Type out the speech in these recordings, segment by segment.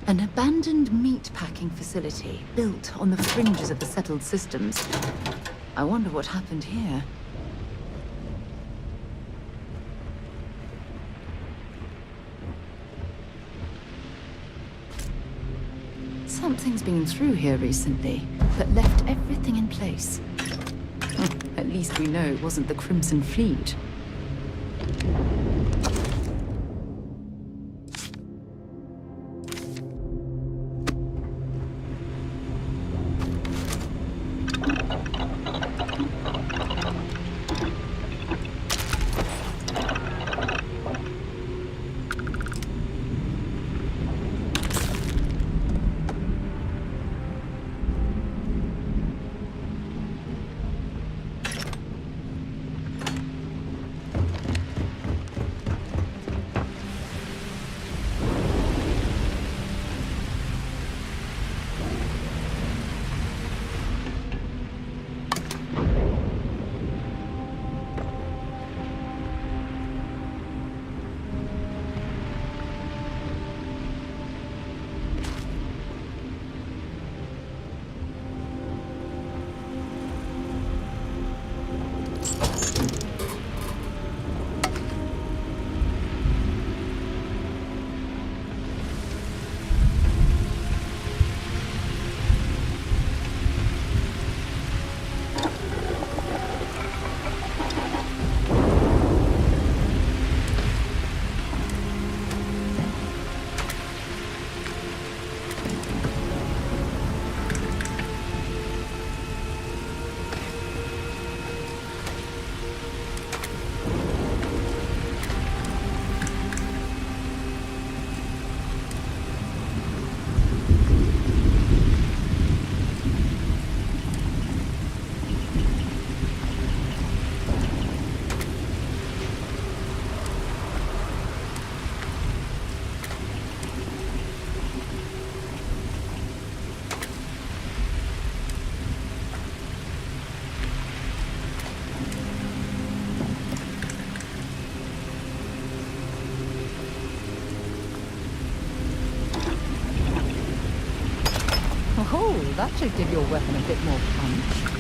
An abandoned meat-packing facility built on the fringes of the settled systems. I wonder what happened here. Something's been through here recently, but left everything in place. At least we know it wasn't the Crimson Fleet. Oh, that should give your weapon a bit more punch.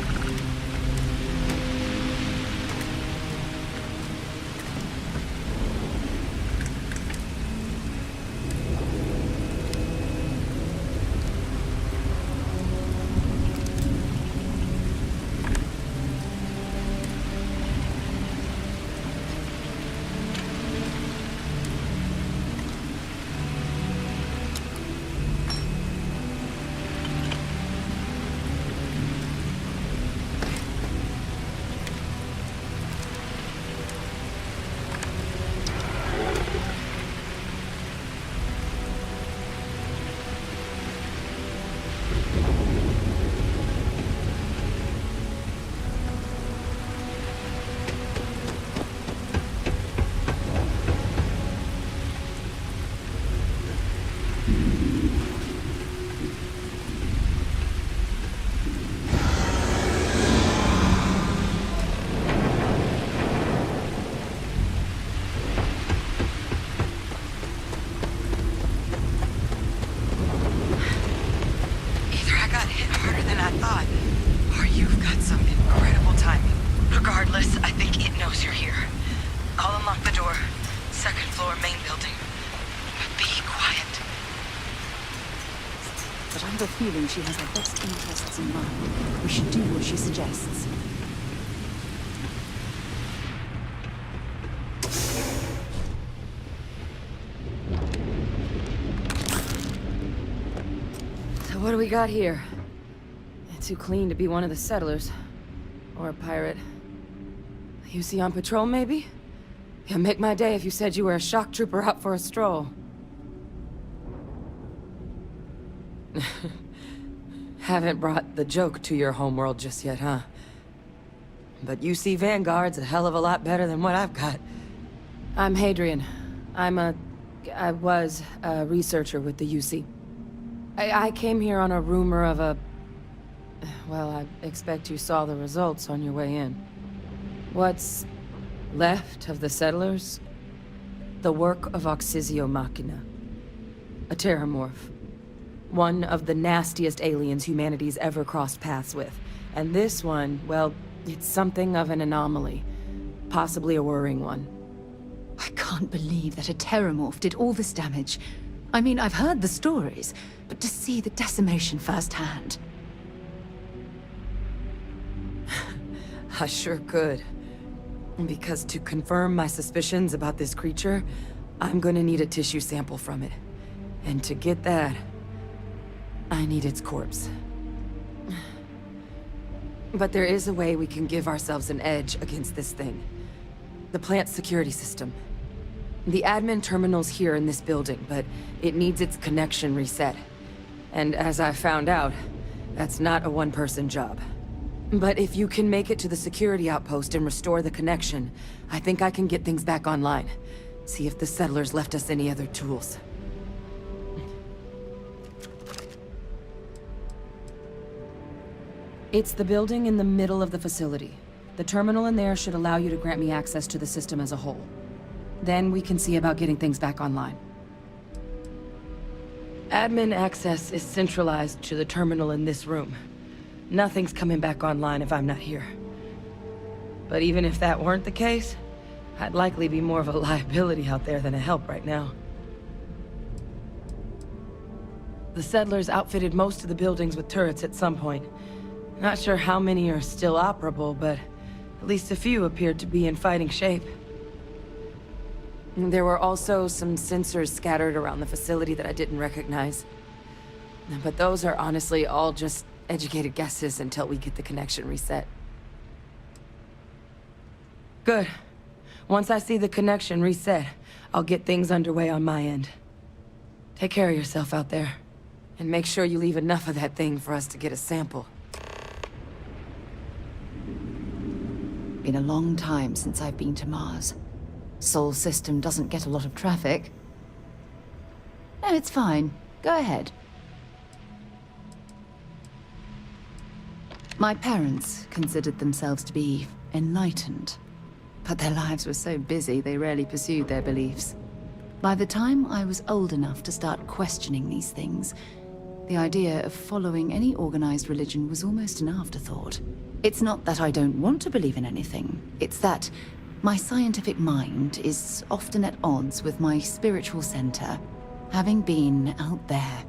Feeling she has our best interests in mind. We should do what she suggests. So what do we got here? Too clean to be one of the settlers. Or a pirate. You see on patrol, maybe? Yeah, make my day if you said you were a shock trooper out for a stroll. Haven't brought the joke to your homeworld just yet, huh? But UC Vanguard's a hell of a lot better than what I've got. I'm Hadrian. I was a researcher with the UC. I came here on a rumor of a... Well, I expect you saw the results on your way in. What's left of the settlers? The work of Oxysio Machina. A terrormorph. One of the nastiest aliens humanity's ever crossed paths with. And this one, well, it's something of an anomaly. Possibly a worrying one. I can't believe that a terrormorph did all this damage. I mean, I've heard the stories, but to see the decimation firsthand. I sure could. Because to confirm my suspicions about this creature, I'm gonna need a tissue sample from it. And to get that, I need its corpse. But there is a way we can give ourselves an edge against this thing. The plant's security system. The admin terminal's here in this building, but it needs its connection reset. And as I found out, that's not a one-person job. But if you can make it to the security outpost and restore the connection, I think I can get things back online. See if the settlers left us any other tools. It's the building in the middle of the facility. The terminal in there should allow you to grant me access to the system as a whole. Then we can see about getting things back online. Admin access is centralized to the terminal in this room. Nothing's coming back online if I'm not here. But even if that weren't the case, I'd likely be more of a liability out there than a help right now. The settlers outfitted most of the buildings with turrets at some point. Not sure how many are still operable, but at least a few appeared to be in fighting shape. There were also some sensors scattered around the facility that I didn't recognize. But those are honestly all just educated guesses until we get the connection reset. Good. Once I see the connection reset, I'll get things underway on my end. Take care of yourself out there. And make sure you leave enough of that thing for us to get a sample. Been a long time since I've been to Mars. Sol system doesn't get a lot of traffic. No, it's fine. Go ahead. My parents considered themselves to be enlightened, but their lives were so busy they rarely pursued their beliefs. By the time I was old enough to start questioning these things, the idea of following any organized religion was almost an afterthought. It's not that I don't want to believe in anything, it's that my scientific mind is often at odds with my spiritual center. Having been out there,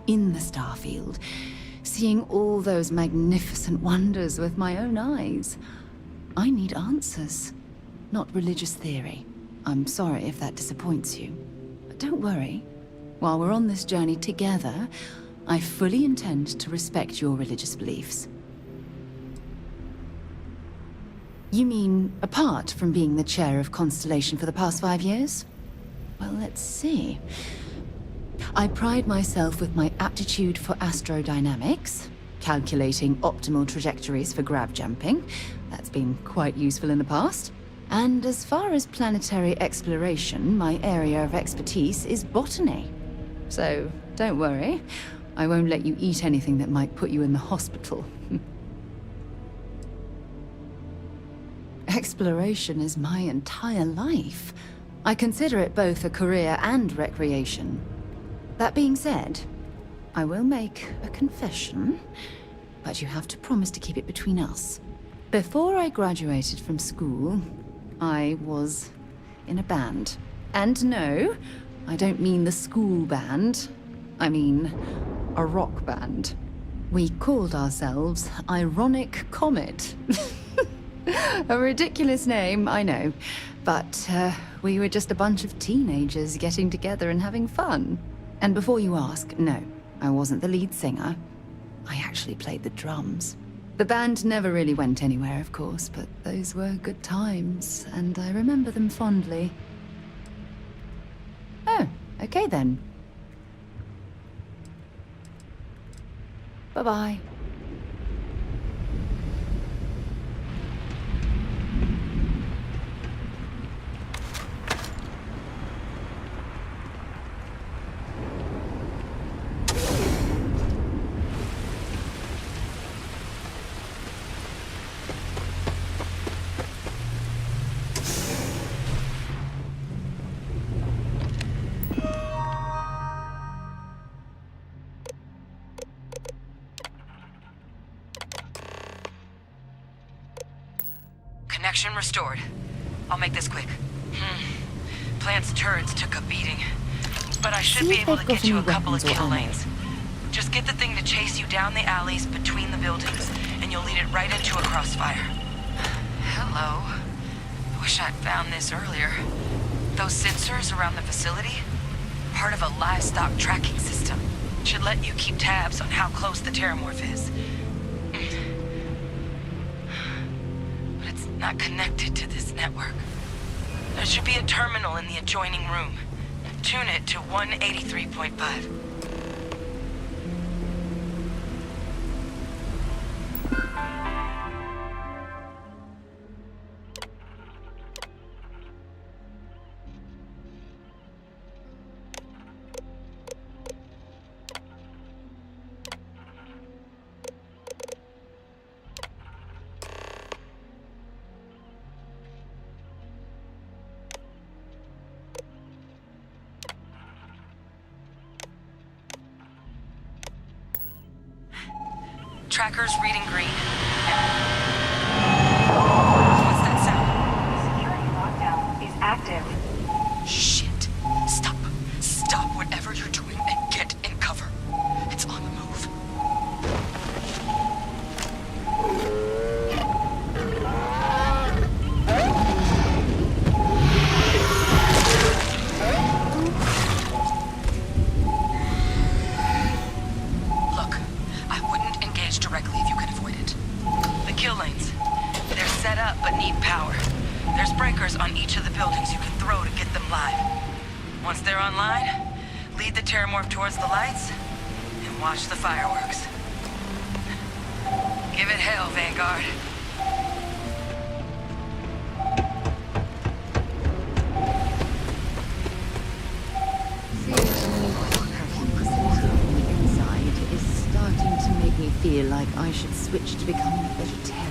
in the Starfield, seeing all those magnificent wonders with my own eyes, I need answers, not religious theory. I'm sorry if that disappoints you, but don't worry. While we're on this journey together, I fully intend to respect your religious beliefs. You mean, apart from being the chair of Constellation for the past 5 years? Well, let's see. I pride myself with my aptitude for astrodynamics, calculating optimal trajectories for grav jumping. That's been quite useful in the past. And as far as planetary exploration, my area of expertise is botany. So, don't worry. I won't let you eat anything that might put you in the hospital. Exploration is my entire life. I consider it both a career and recreation. That being said, I will make a confession, but you have to promise to keep it between us. Before I graduated from school, I was in a band. And no, I don't mean the school band. I mean a rock band. We called ourselves Ironic Comet. A ridiculous name, I know. But we were just a bunch of teenagers getting together and having fun. And before you ask, no, I wasn't the lead singer. I actually played the drums. The band never really went anywhere, of course, but those were good times, and I remember them fondly. Oh, okay then. Bye-bye. restored. I'll make this quick. Plant's turrets took a beating. But I should See be if able they've to got get you a any couple of weapons or kill ammo. lanes. Just get the thing to chase you down the alleys between the buildings, and you'll lead it right into a crossfire. Hello. I wish I'd found this earlier. Those sensors around the facility? Part of a livestock tracking system. Should let you keep tabs on how close the Terrormorph is. But it's not connected to this network. There should be a terminal in the adjoining room. Tune it to 183.5. Tracker's reading green. What's that sound? Security lockdown is active. Shit. Stop. Stop whatever you're doing and get in cover. It's on the move. Look, I wouldn't engage directly if you can avoid it. The kill lanes. They're set up but need power. There's breakers on each of the buildings you can throw to get them live. Once they're online, lead the Terrormorph towards the lights and watch the fireworks. Give it hell, Vanguard. Inside is starting to make me feel like I should switch to becoming a vegetarian.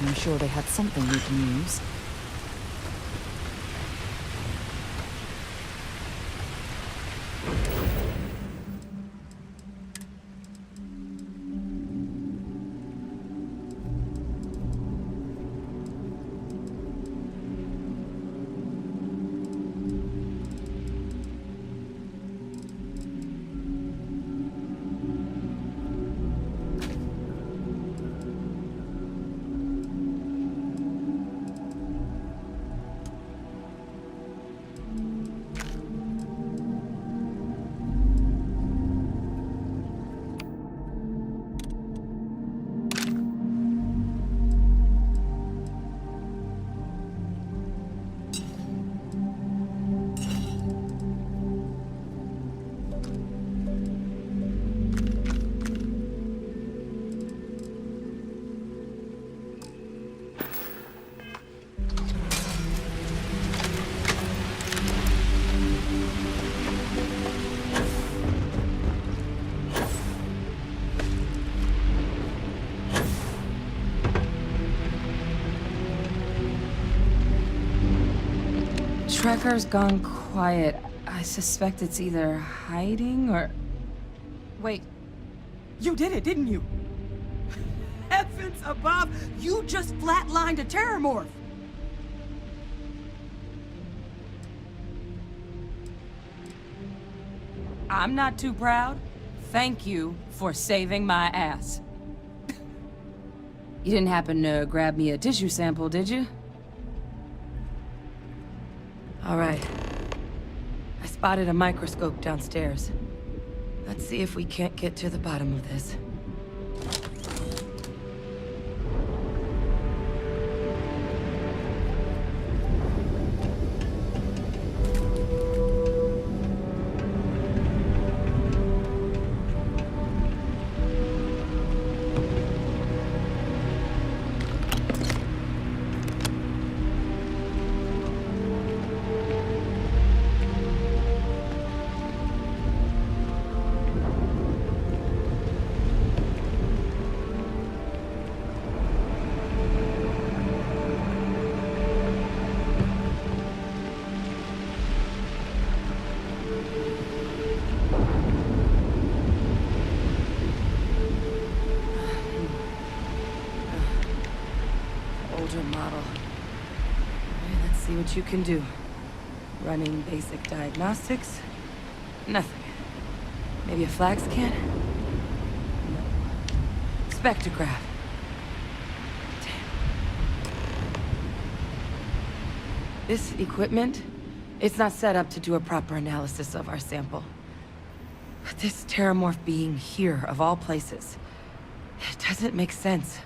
I'm sure they had something we can use. Trekker's gone quiet. I suspect it's either hiding or... Wait. You did it, didn't you? Heavens above! You just flatlined a terrormorph! I'm not too proud. Thank you for saving my ass. You didn't happen to grab me a tissue sample, did you? All right. I spotted a microscope downstairs. Let's see if we can't get to the bottom of this. Model. Let's see what you can do. Running basic diagnostics? Nothing. Maybe a flag scan? No. Spectrograph. Damn. This equipment, it's not set up to do a proper analysis of our sample. But this terrormorph being here, of all places, it doesn't make sense.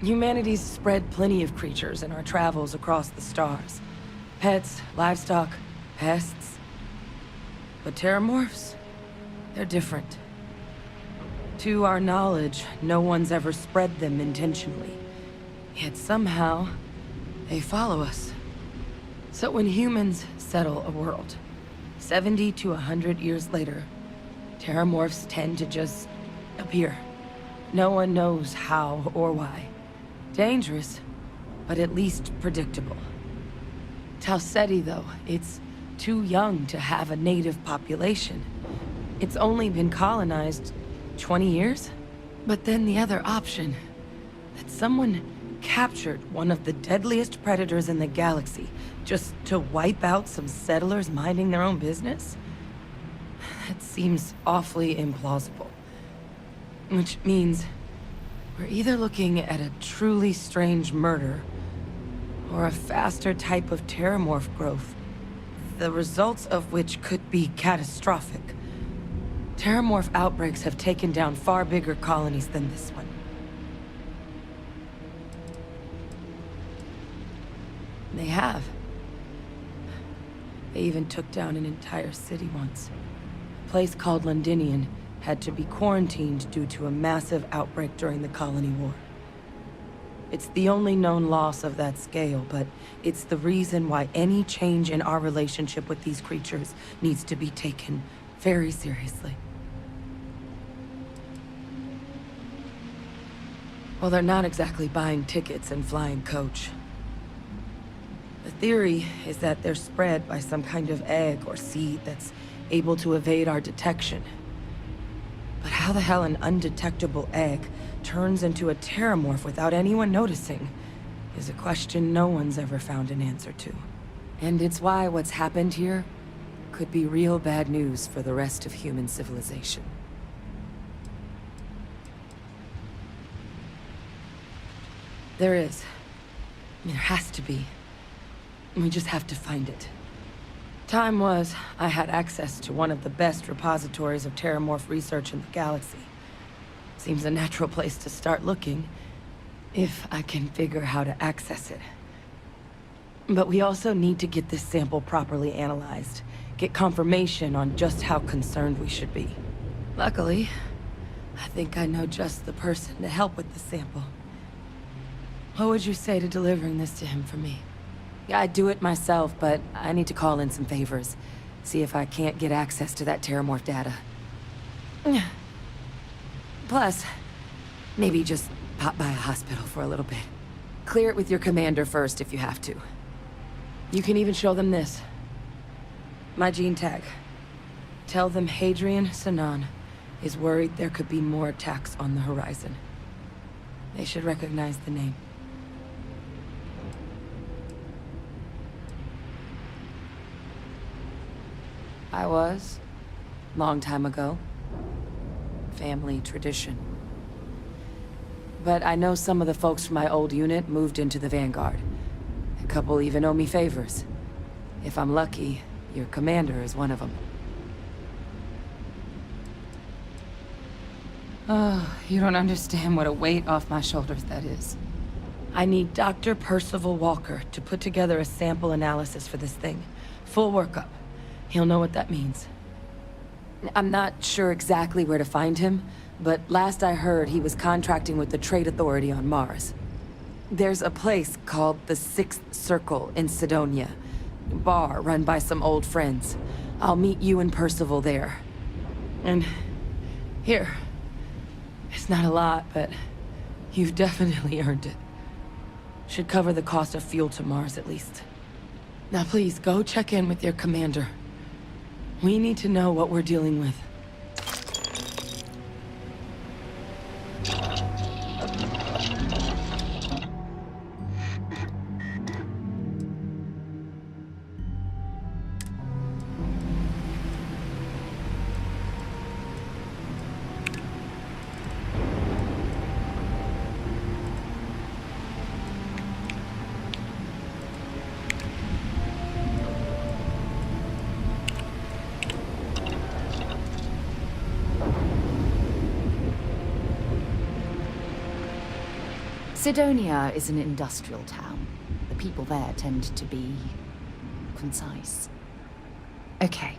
Humanity's spread plenty of creatures in our travels across the stars. Pets, livestock, pests. But terrormorphs, they're different. To our knowledge, no one's ever spread them intentionally. Yet somehow, they follow us. So when humans settle a world, 70 to 100 years later, terrormorphs tend to just appear. No one knows how or why. Dangerous, but at least predictable. Talseti, though, it's too young to have a native population. It's only been colonized 20 years? But then the other option, that someone captured one of the deadliest predators in the galaxy just to wipe out some settlers minding their own business? That seems awfully implausible. Which means we're either looking at a truly strange murder, or a faster type of terrormorph growth, the results of which could be catastrophic. Terrormorph outbreaks have taken down far bigger colonies than this one. They have. They even took down an entire city once. A place called Londinium had to be quarantined due to a massive outbreak during the Colony War. It's the only known loss of that scale, but it's the reason why any change in our relationship with these creatures needs to be taken very seriously. Well, they're not exactly buying tickets and flying coach. The theory is that they're spread by some kind of egg or seed that's able to evade our detection. But how the hell an undetectable egg turns into a terrormorph without anyone noticing is a question no one's ever found an answer to. And it's why what's happened here could be real bad news for the rest of human civilization. There is. There has to be. We just have to find it. Time was, I had access to one of the best repositories of terrormorph research in the galaxy. Seems a natural place to start looking, if I can figure how to access it. But we also need to get this sample properly analyzed, get confirmation on just how concerned we should be. Luckily, I think I know just the person to help with the sample. What would you say to delivering this to him for me? I'd do it myself, but I need to call in some favors. See if I can't get access to that terrormorph data. Plus, maybe just pop by a hospital for a little bit. Clear it with your commander first if you have to. You can even show them this. My gene tag. Tell them Hadrian Sanan is worried there could be more attacks on the horizon. They should recognize the name. I was. Long time ago. Family tradition. But I know some of the folks from my old unit moved into the Vanguard. A couple even owe me favors. If I'm lucky, your commander is one of them. Oh, you don't understand what a weight off my shoulders that is. I need Dr. Percival Walker to put together a sample analysis for this thing. Full workup. He'll know what that means. I'm not sure exactly where to find him, but last I heard he was contracting with the Trade Authority on Mars. There's a place called the Sixth Circle in Sidonia. A bar run by some old friends. I'll meet you and Percival there. And here. It's not a lot, but you've definitely earned it. Should cover the cost of fuel to Mars at least. Now please, go check in with your commander. We need to know what we're dealing with. Sidonia is an industrial town. The people there tend to be concise. Okay.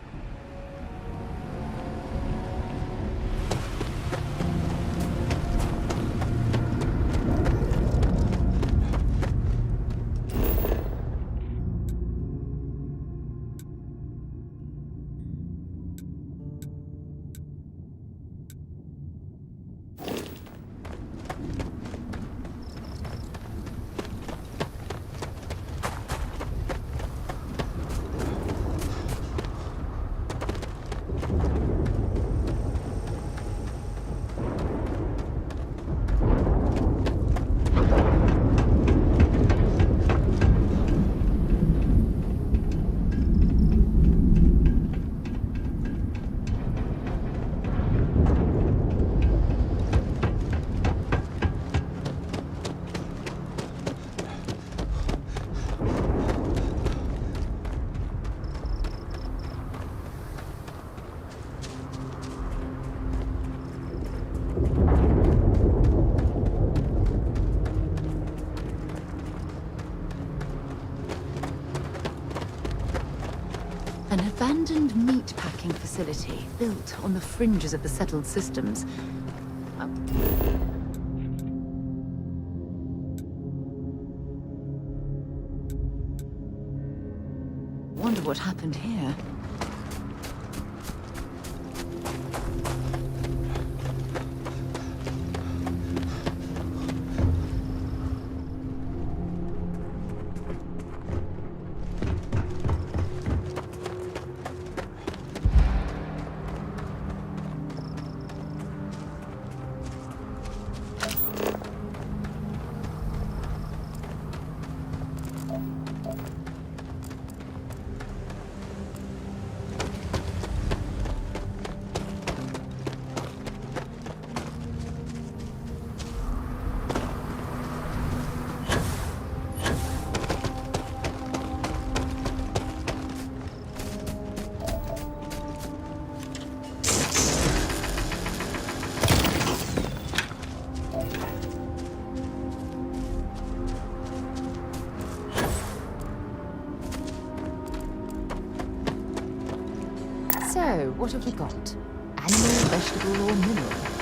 An abandoned meatpacking facility built on the fringes of the settled systems. Wonder what happened here. What have we got? Animal, vegetable, or mineral?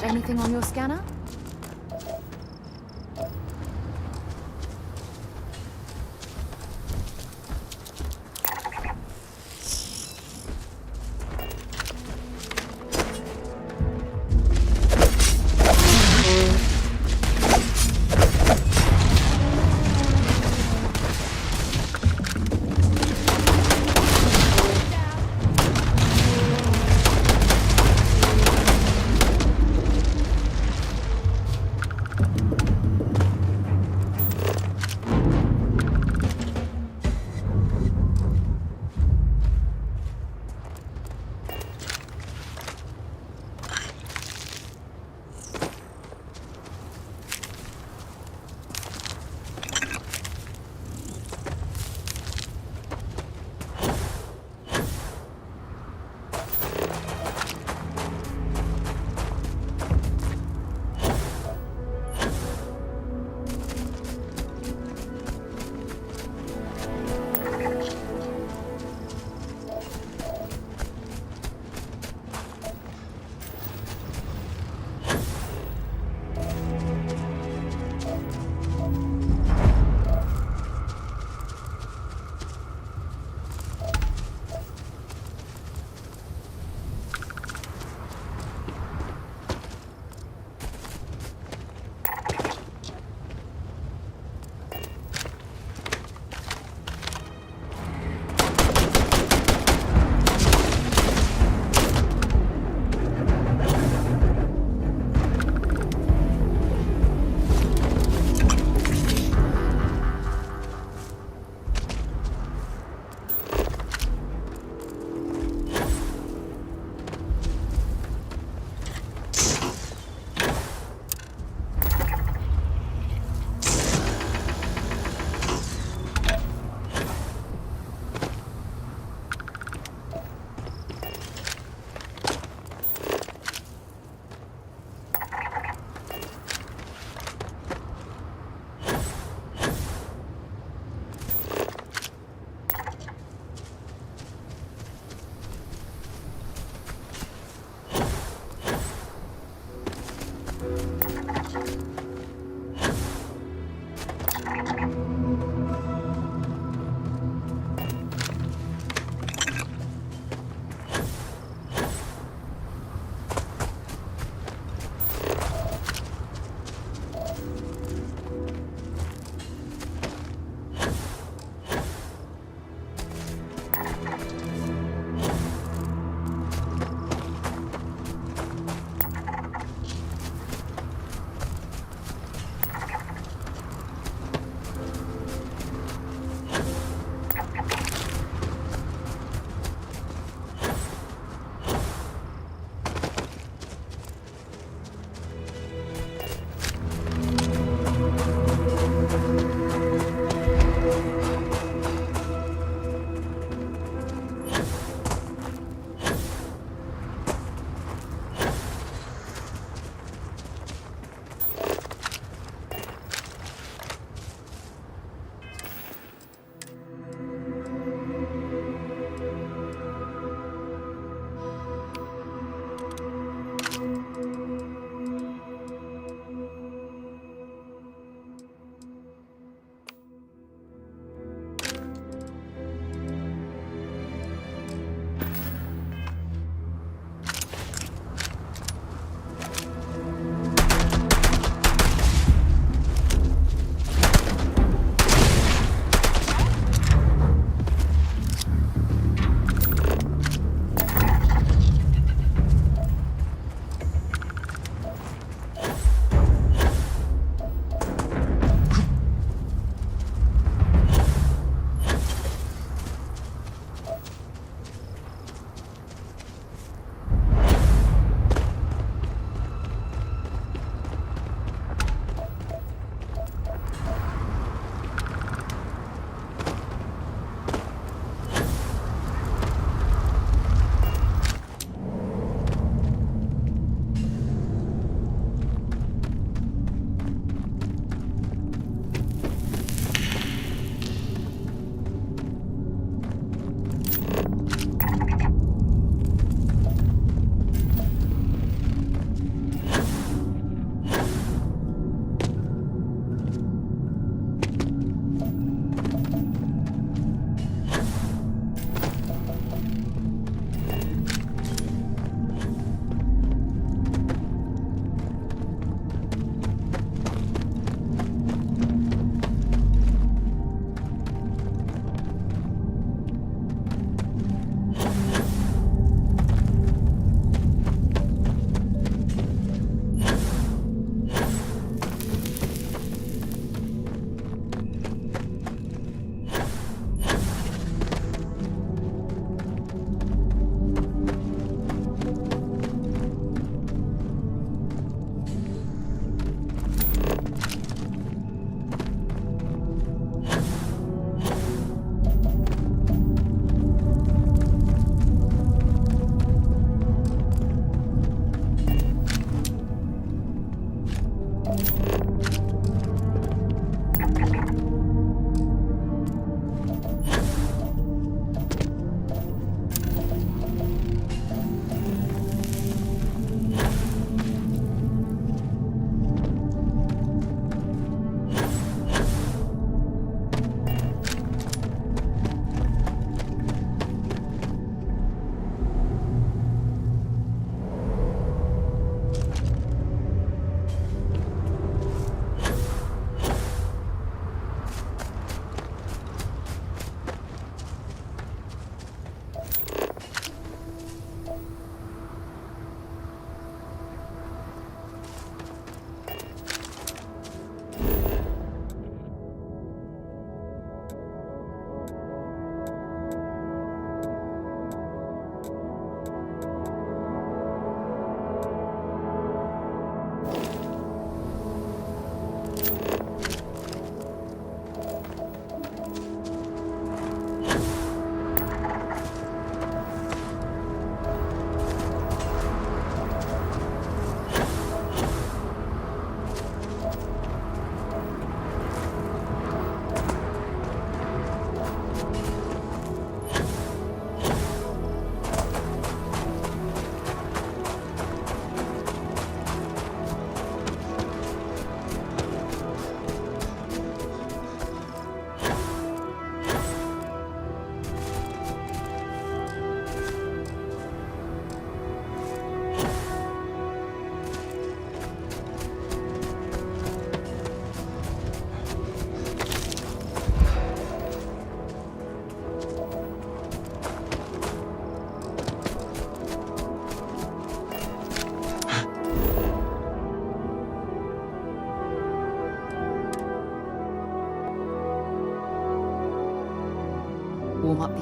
Anything on your scanner?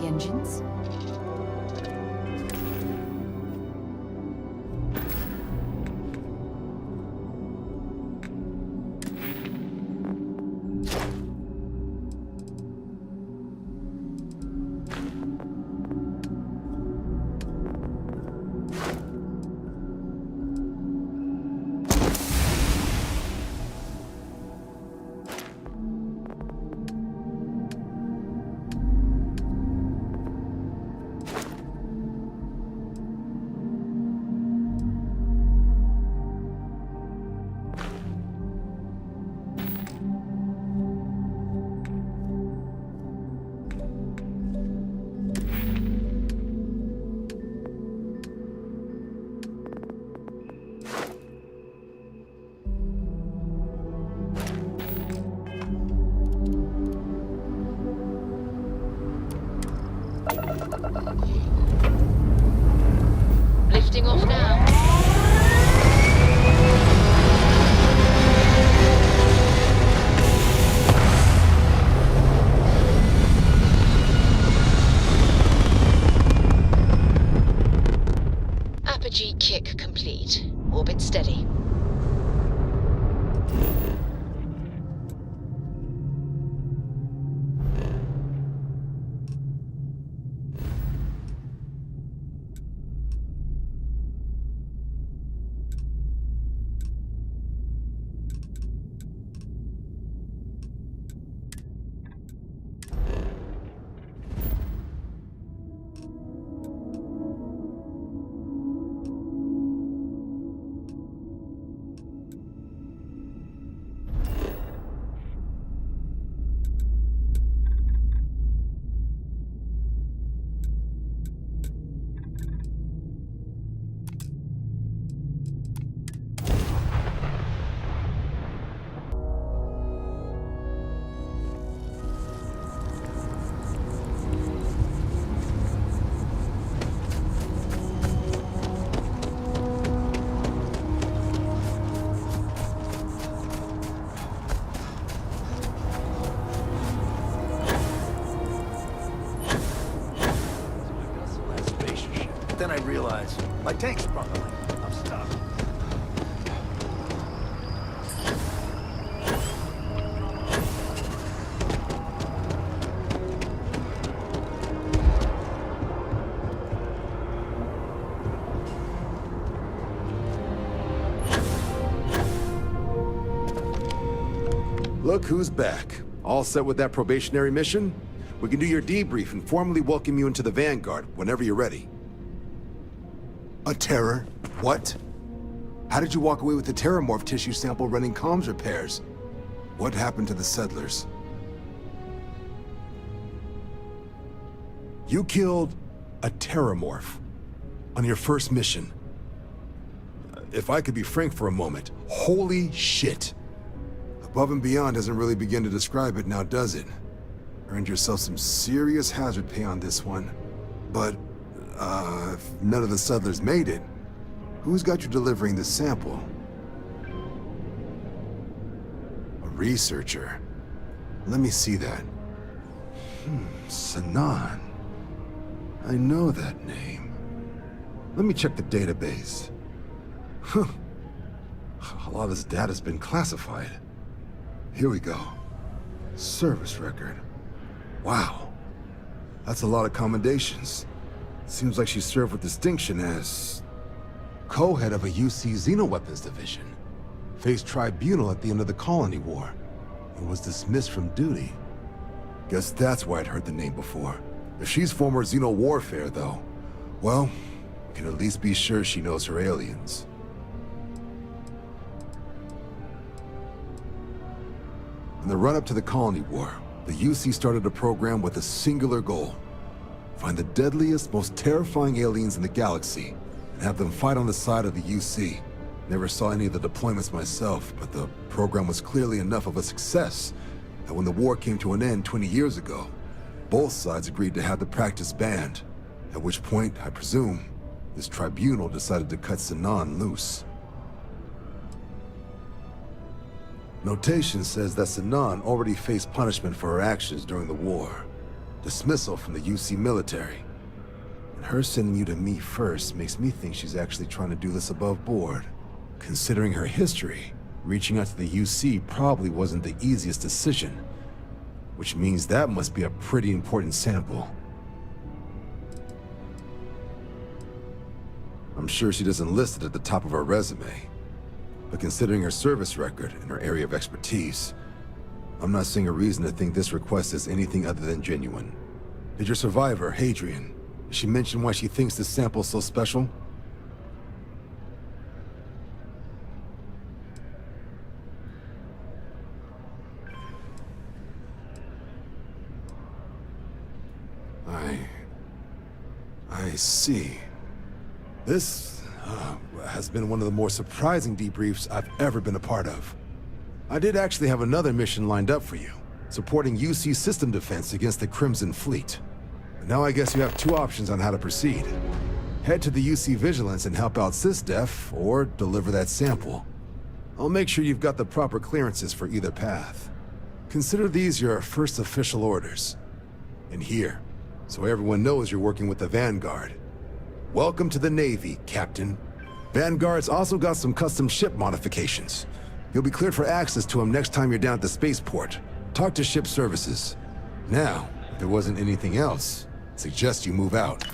engines. Lifting off now. Apogee kick complete. Orbit steady. Then I realized my tank's sprung a leak. I'm stuck. Look who's back. All set with that probationary mission? We can do your debrief and formally welcome you into the Vanguard whenever you're ready. A terror? What? How did you walk away with the TERRORMORPH tissue sample running comms repairs? What happened to the settlers? You killed a TERRORMORPH on your first mission. If I could be frank for a moment, holy shit. Above and beyond doesn't really begin to describe it now, does it? Earned yourself some serious hazard pay on this one. But, if none of the settlers made it, who's got you delivering the sample? A researcher. Let me see that. Sanan. I know that name. Let me check the database. Huh. A lot of this data's been classified. Here we go. Service record. Wow. That's a lot of commendations. Seems like she served with distinction as co-head of a UC Xenoweapons division. Faced tribunal at the end of the Colony War and was dismissed from duty. Guess that's why I'd heard the name before. If she's former Xeno warfare, though, well, we can at least be sure she knows her aliens. In the run-up to the Colony War, the UC started a program with a singular goal. Find the deadliest, most terrifying aliens in the galaxy, and have them fight on the side of the UC. Never saw any of the deployments myself, but the program was clearly enough of a success that when the war came to an end 20 years ago, both sides agreed to have the practice banned, at which point, I presume, this tribunal decided to cut Sanan loose. Notation says that Sanan already faced punishment for her actions during the war. dismissal from the UC military. And her sending you to me first makes me think she's actually trying to do this above board. Considering her history, reaching out to the UC probably wasn't the easiest decision, which means that must be a pretty important sample. I'm sure she doesn't list it at the top of her resume, but considering her service record and her area of expertise, I'm not seeing a reason to think this request is anything other than genuine. Did your survivor, Hadrian, did she mention why she thinks this sample is so special? I see. This has been one of the more surprising debriefs I've ever been a part of. I did actually have another mission lined up for you, supporting UC system defense against the Crimson Fleet. But now I guess you have two options on how to proceed. Head to the UC Vigilance and help out SysDef, or deliver that sample. I'll make sure you've got the proper clearances for either path. Consider these your first official orders. And here, so everyone knows you're working with the Vanguard. Welcome to the Navy, Captain. Vanguard's also got some custom ship modifications. You'll be cleared for access to them next time you're down at the spaceport. Talk to ship services. Now, if there wasn't anything else, I suggest you move out.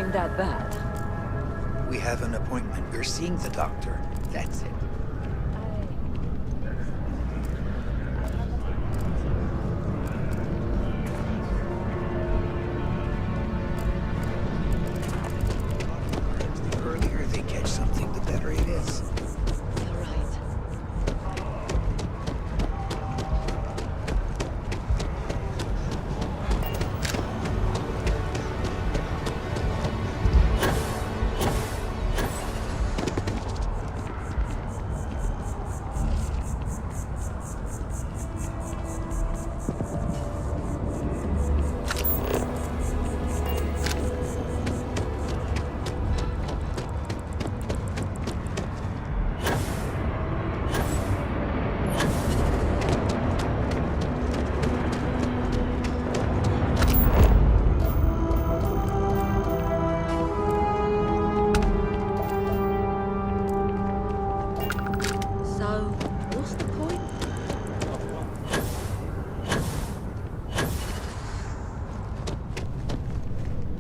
wasn't that bad. We have an appointment. You're seeing the doctor. That's it. The earlier they catch something, the better it is. You're right.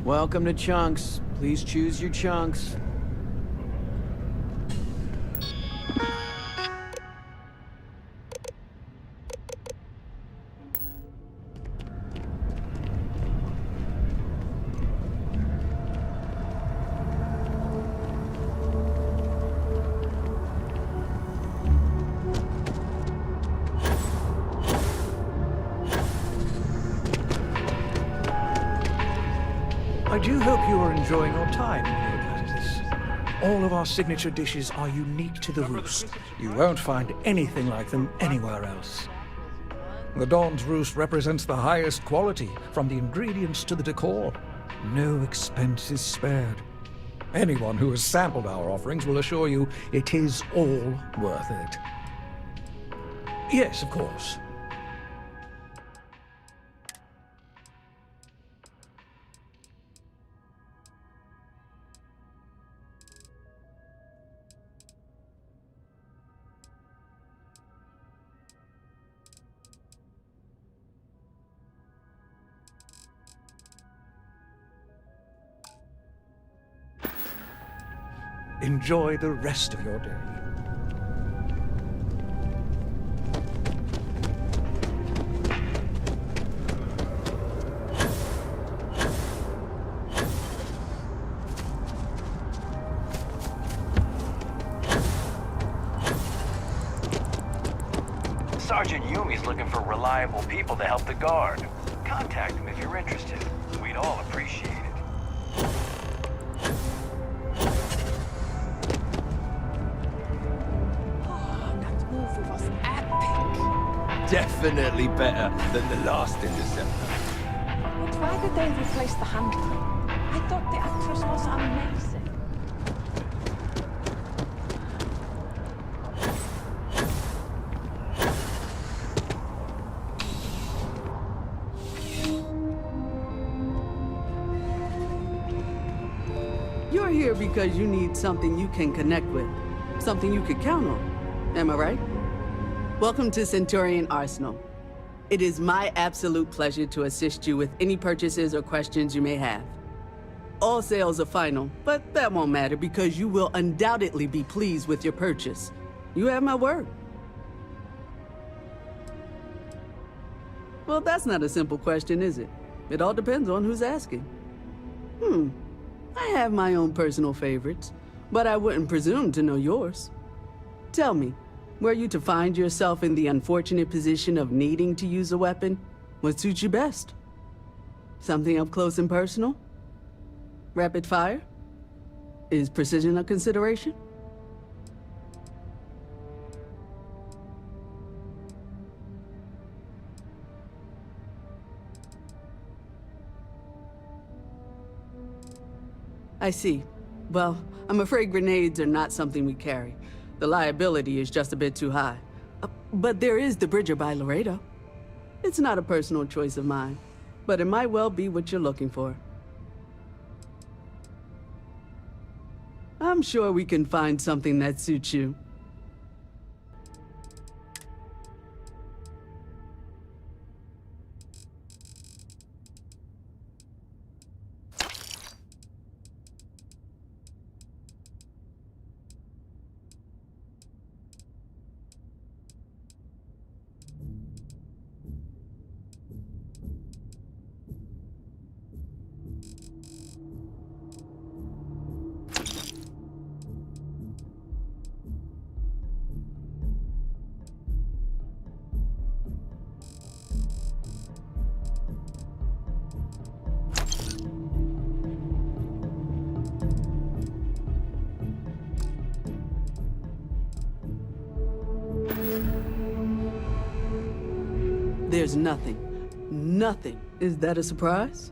Welcome to Chunks. Please choose your chunks. I do hope you are enjoying your time in the Atlantis. All of our signature dishes are unique to the Roost. You won't find anything like them anywhere else. The Dawn's Roost represents the highest quality, from the ingredients to the decor. No expense is spared. Anyone who has sampled our offerings will assure you it is all worth it. Yes, of course. Enjoy the rest of your day. Sergeant Yumi's looking for reliable people to help the guard. Contact him if you're interested. We'd all appreciate it. Definitely better than the last Interceptor. But why did they replace the handler? I thought the actress was amazing. You're here because you need something you can connect with. Something you could count on. Am I right? Welcome to Centurion Arsenal. It is my absolute pleasure to assist you with any purchases or questions you may have. All sales are final, but that won't matter because you will undoubtedly be pleased with your purchase. You have my word. Well, that's not a simple question, is it? It all depends on who's asking. I have my own personal favorites, but I wouldn't presume to know yours. Tell me, were you to find yourself in the unfortunate position of needing to use a weapon, what suits you best? Something up close and personal? Rapid fire? Is precision a consideration? I see. Well, I'm afraid grenades are not something we carry. The liability is just a bit too high. But there is the Bridger by Laredo. It's not a personal choice of mine, but it might well be what you're looking for. I'm sure we can find something that suits you. There's nothing. Nothing. Is that a surprise?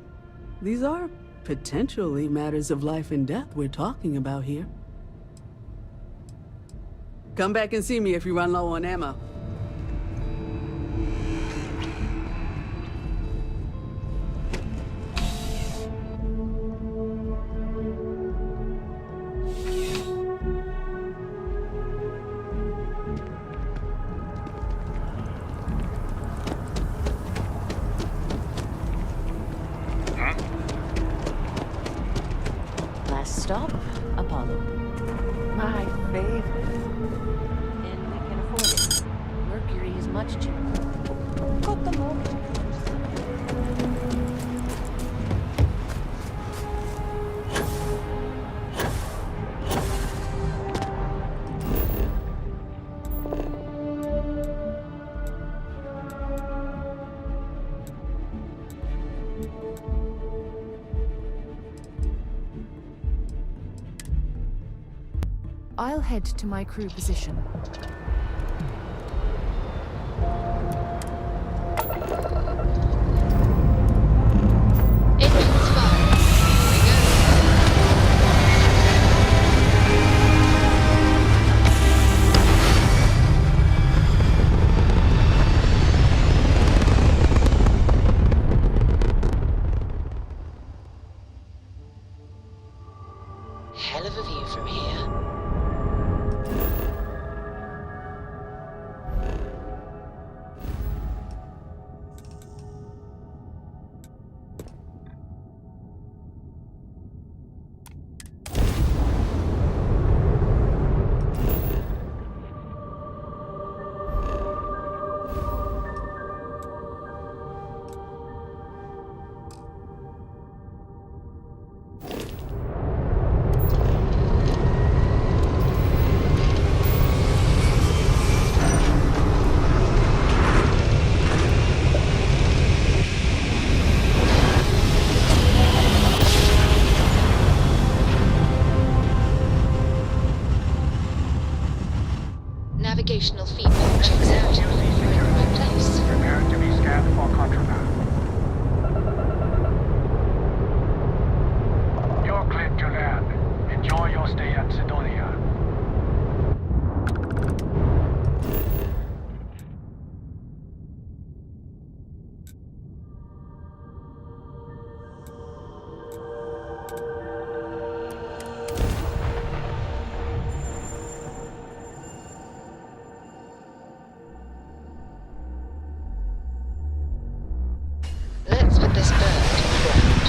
These are potentially matters of life and death we're talking about here. Come back and see me if you run low on ammo. Last stop, Apollo. My favorite. And we can afford it. Mercury is much cheaper. Got the mortgage. I'll head to my crew position. Engines firing. Here we go. Hell of a view from here. Navigational feedback checks out. We're in the right place. Prepare to be scanned for contraband. You're cleared to land. Enjoy your stay at Sidonia. Let's put this bird to the ground.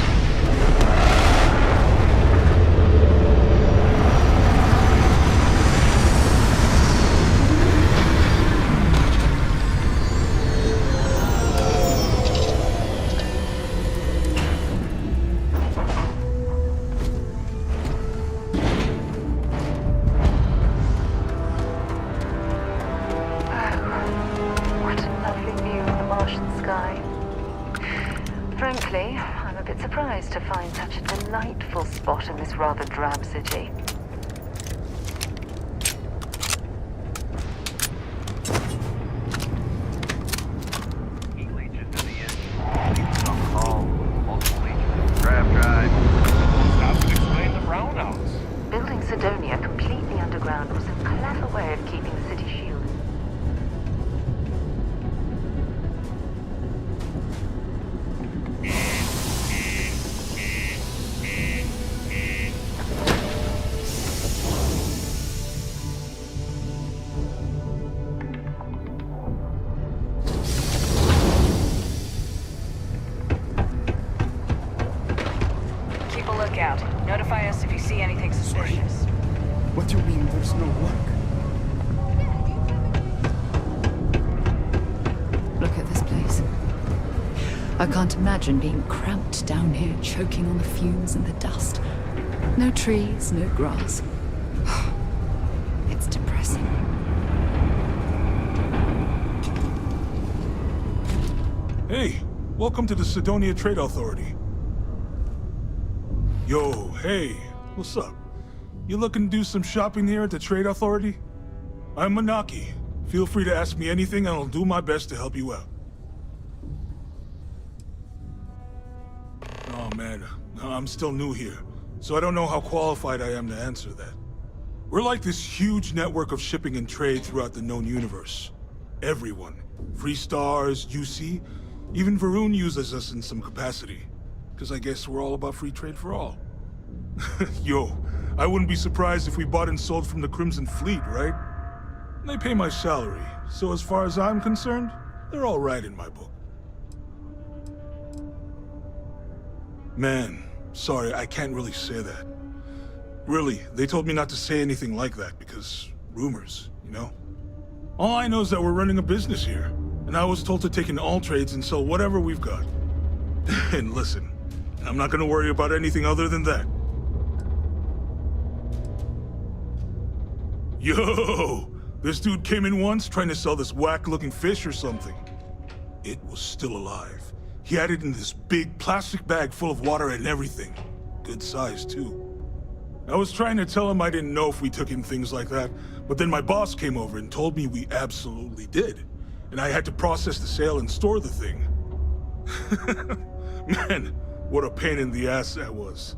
What a lovely view of the Martian sky. Frankly, I'm a bit surprised to find such a delightful spot in this rather drab city. Legions in the engine. Some call. Multiple legions. Drive. That would explain the brownouts. Building Sidonia completely underground was a clever way of keeping the city shielded. Keep a lookout. Notify us if you see anything suspicious. What do you mean there's no lurk? Look at this place. I can't imagine being cramped down here, choking on the fumes and the dust. No trees, no grass. It's depressing. Hey, welcome to the Sidonia Trade Authority. Yo, hey, What's up? You looking to do some shopping here at the Trade Authority? I'm Manaki. Feel free to ask me anything and I'll do my best to help you out. Oh man, I'm still new here, so I don't know how qualified I am to answer that. We're like this huge network of shipping and trade throughout the known universe. Everyone. Free Stars, UC, even Varun uses us in some capacity. Because I guess we're all about free trade for all. Yo, I wouldn't be surprised if we bought and sold from the Crimson Fleet, right? They pay my salary, so as far as I'm concerned, they're all right in my book. Man, sorry, I can't really say that. Really, they told me not to say anything like that because rumors, you know? All I know is that we're running a business here, and I was told to take in all trades and sell whatever we've got. And listen, I'm not gonna worry about anything other than that. Yo! This dude came in once trying to sell this whack-looking fish or something. It was still alive. He had it in this big plastic bag full of water and everything. Good size, too. I was trying to tell him I didn't know if we took in things like that, but then my boss came over and told me we absolutely did. And I had to process the sale and store the thing. Man, what a pain in the ass that was.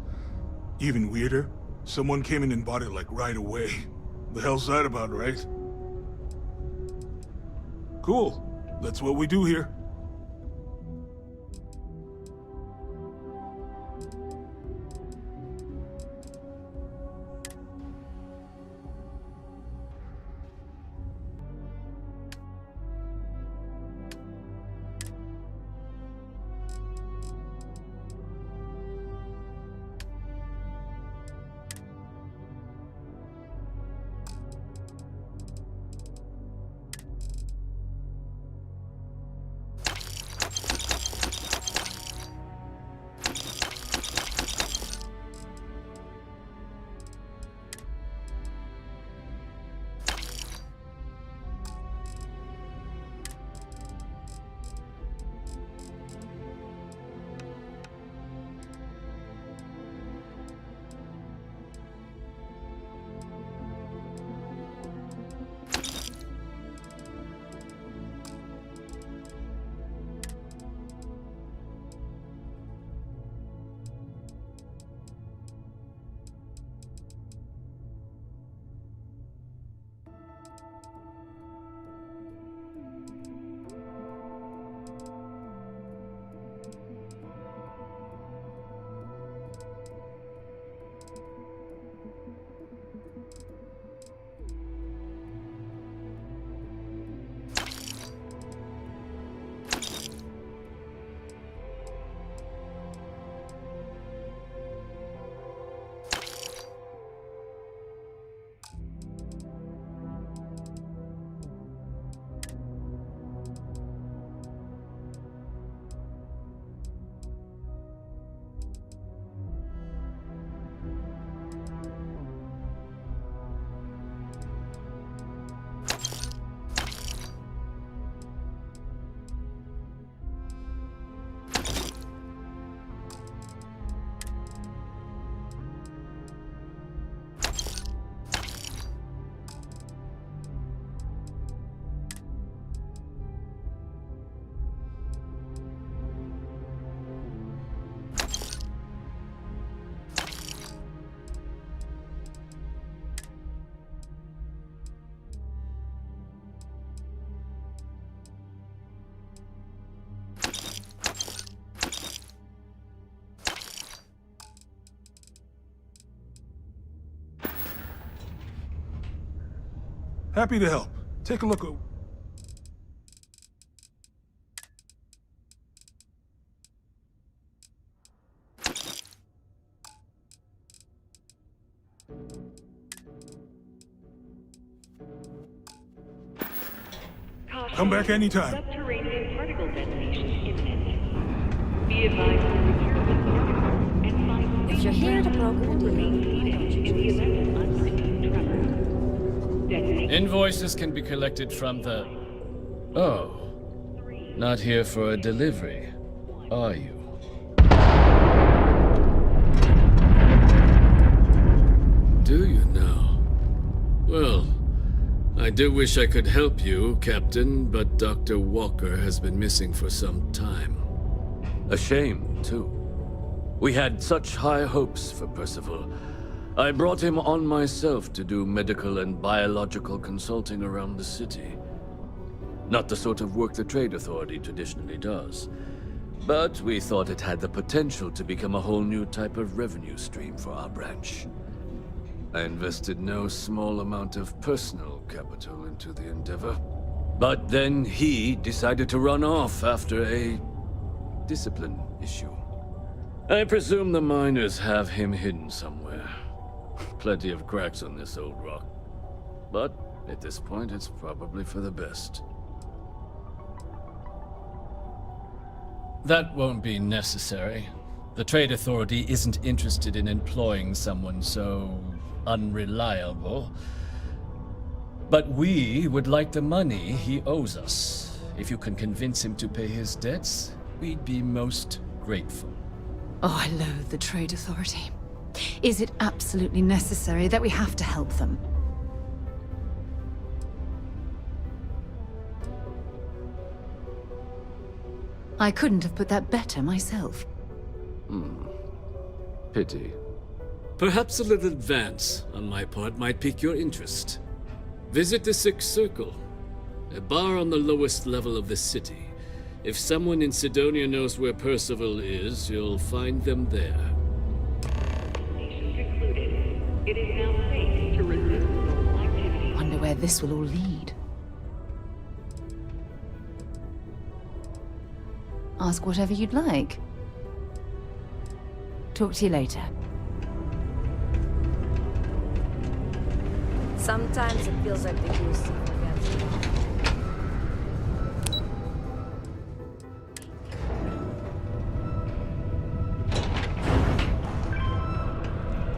Even weirder, someone came in and bought it like right away. The hell's that about, right? Cool. That's what we do here. Happy to help. Take a look at... Come back anytime. Subterranean particle detonation imminent. Be advised to return this article and find... If you're here to broker a deal, in the event of unforeseen tremors. Invoices can be collected from the... Oh. Not here for a delivery, are you? I do wish I could help you, Captain, but Dr. Walker has been missing for some time. A shame, too. We had such high hopes for Percival. I brought him on myself to do medical and biological consulting around the city. Not the sort of work the Trade Authority traditionally does. But we thought it had the potential to become a whole new type of revenue stream for our branch. I invested no small amount of personal capital into the endeavor. But then he decided to run off after a discipline issue. I presume the miners have him hidden somewhere. Plenty of cracks on this old rock. But at this point, it's probably for the best. That won't be necessary. The Trade Authority isn't interested in employing someone so unreliable. But we would like the money he owes us. If you can convince him to pay his debts, we'd be most grateful. Oh, I loathe the Trade Authority. Is it absolutely necessary that we have to help them? I couldn't have put that better myself. Pity. Perhaps a little advance on my part might pique your interest. Visit the Sixth Circle, a bar on the lowest level of the city. If someone in Sidonia knows where Percival is, you'll find them there. It is now safe to resume normal activity. Wonder where this will all lead. Ask whatever you'd like. Talk to you later. Sometimes it feels like the use forgets.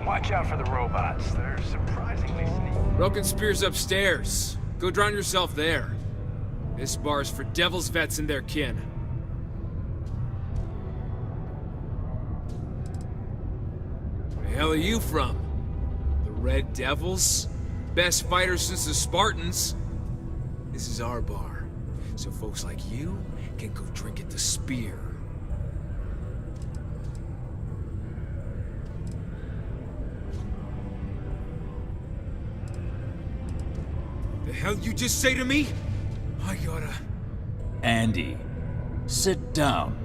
Watch out for the robots. They're surprisingly sneaky. Broken Spear's upstairs. Go drown yourself there. This bar's for Devil's vets and their kin. Where the hell are you from? The Red Devils? Best fighters since the Spartans. This is our bar, so folks like you can go drink at the Spear. The hell you just say to me? I gotta... Andy, sit down.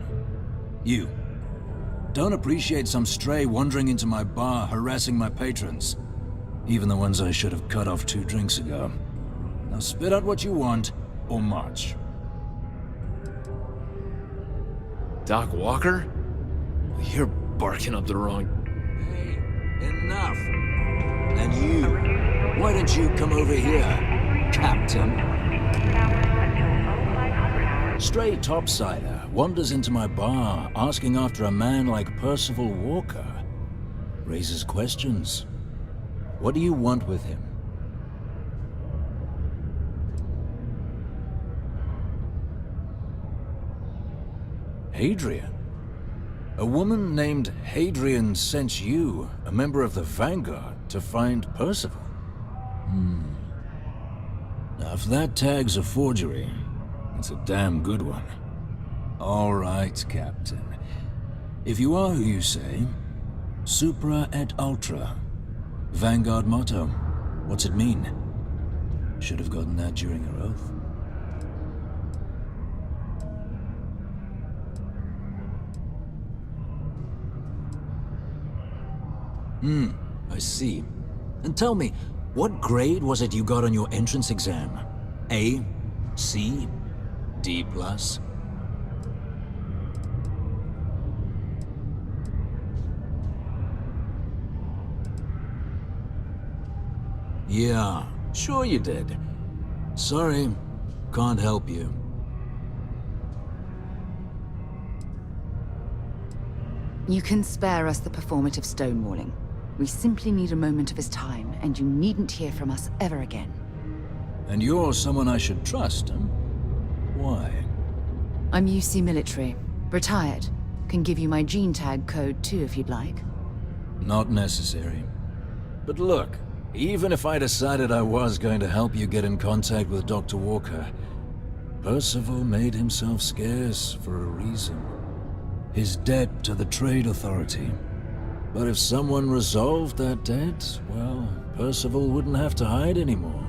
You. Don't appreciate some stray wandering into my bar, harassing my patrons. Even the ones I should have cut off 2 drinks ago. Now spit out what you want, or march. Doc Walker? You're barking up the wrong... Hey, enough. And you, why don't you come over here, Captain? Stray topsider wanders into my bar asking after a man like Percival Walker. Raises questions. What do you want with him? Hadrian? A woman named Hadrian sent you, a member of the Vanguard, to find Percival. Now, if that tag's a forgery, it's a damn good one. All right, Captain. If you are who you say, Supra et Ultra. Vanguard motto. What's it mean? Should have gotten that during your oath. I see. And tell me, what grade was it you got on your entrance exam? A? C? D+? Yeah, sure you did. Sorry, can't help you. You can spare us the performative stonewalling. We simply need a moment of his time, and you needn't hear from us ever again. And you're someone I should trust, huh? Why? I'm UC military. Retired. Can give you my gene tag code too if you'd like. Not necessary. But look, Even if I decided I was going to help you get in contact with Dr. Walker, Percival made himself scarce for a reason. His debt to the Trade Authority. But if someone resolved that debt, well, Percival wouldn't have to hide anymore.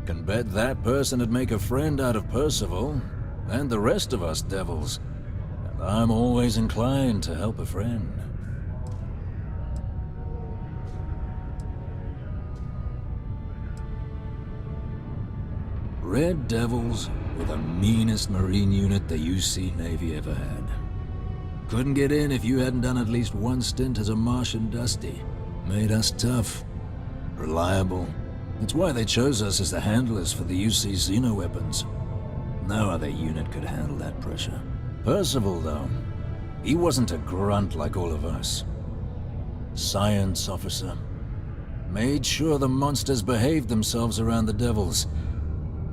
Can bet that person would make a friend out of Percival, and the rest of us devils. And I'm always inclined to help a friend. Red Devils were the meanest Marine unit the UC Navy ever had. Couldn't get in if you hadn't done at least one stint as a Martian Dusty. Made us tough, reliable. That's why they chose us as the handlers for the UC xenoweapons. No other unit could handle that pressure. Percival, though, he wasn't a grunt like all of us. Science officer. Made sure the monsters behaved themselves around the Devils,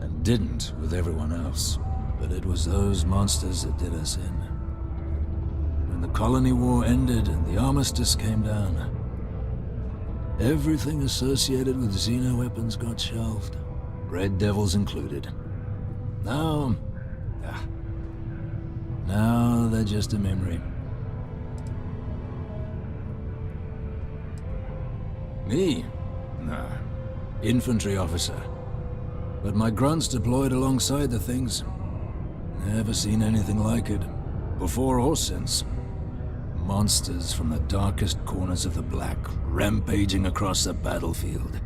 and didn't with everyone else. But it was those monsters that did us in. When the Colony War ended and the armistice came down, everything associated with xenoweapons got shelved, Red Devils included. Now they're just a memory. Me? Nah. Infantry officer. But my grunts deployed alongside the things. Never seen anything like it, before or since. Monsters from the darkest corners of the Black, rampaging across the battlefield.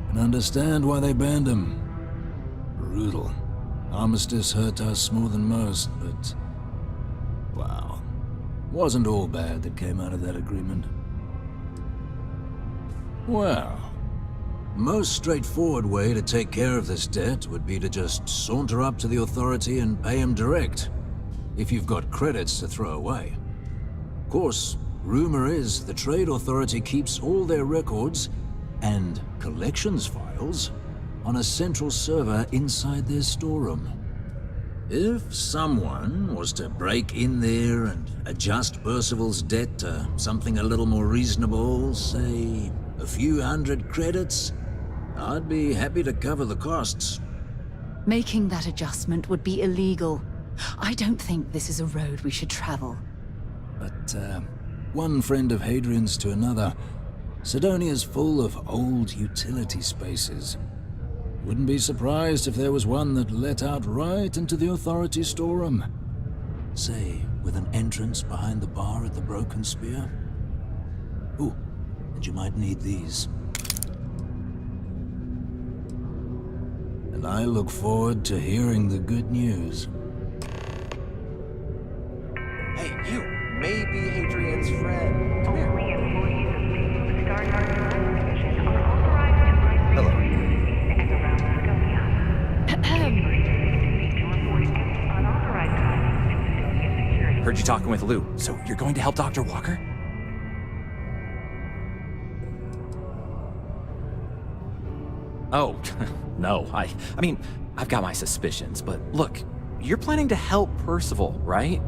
Can understand why they banned them. Brutal. Armistice hurt us more than most, but... wow. Wasn't all bad that came out of that agreement. Well... most straightforward way to take care of this debt would be to just saunter up to the Authority and pay him direct, if you've got credits to throw away. Of course, rumor is the Trade Authority keeps all their records and collections files on a central server inside their storeroom. If someone was to break in there and adjust Percival's debt to something a little more reasonable, say a few hundred credits, I'd be happy to cover the costs. Making that adjustment would be illegal. I don't think this is a road we should travel. But, one friend of Hadrian's to another, Sidonia's full of old utility spaces. Wouldn't be surprised if there was one that let out right into the Authority storeroom. Say, with an entrance behind the bar at the Broken Spear. Ooh, and you might need these. And I look forward to hearing the good news. Hey, you may be Hadrian's friend. Come here. Hello. Heard you talking with Lou, so you're going to help Dr. Walker? Oh, no, I mean, I've got my suspicions, but look, you're planning to help Percival, right?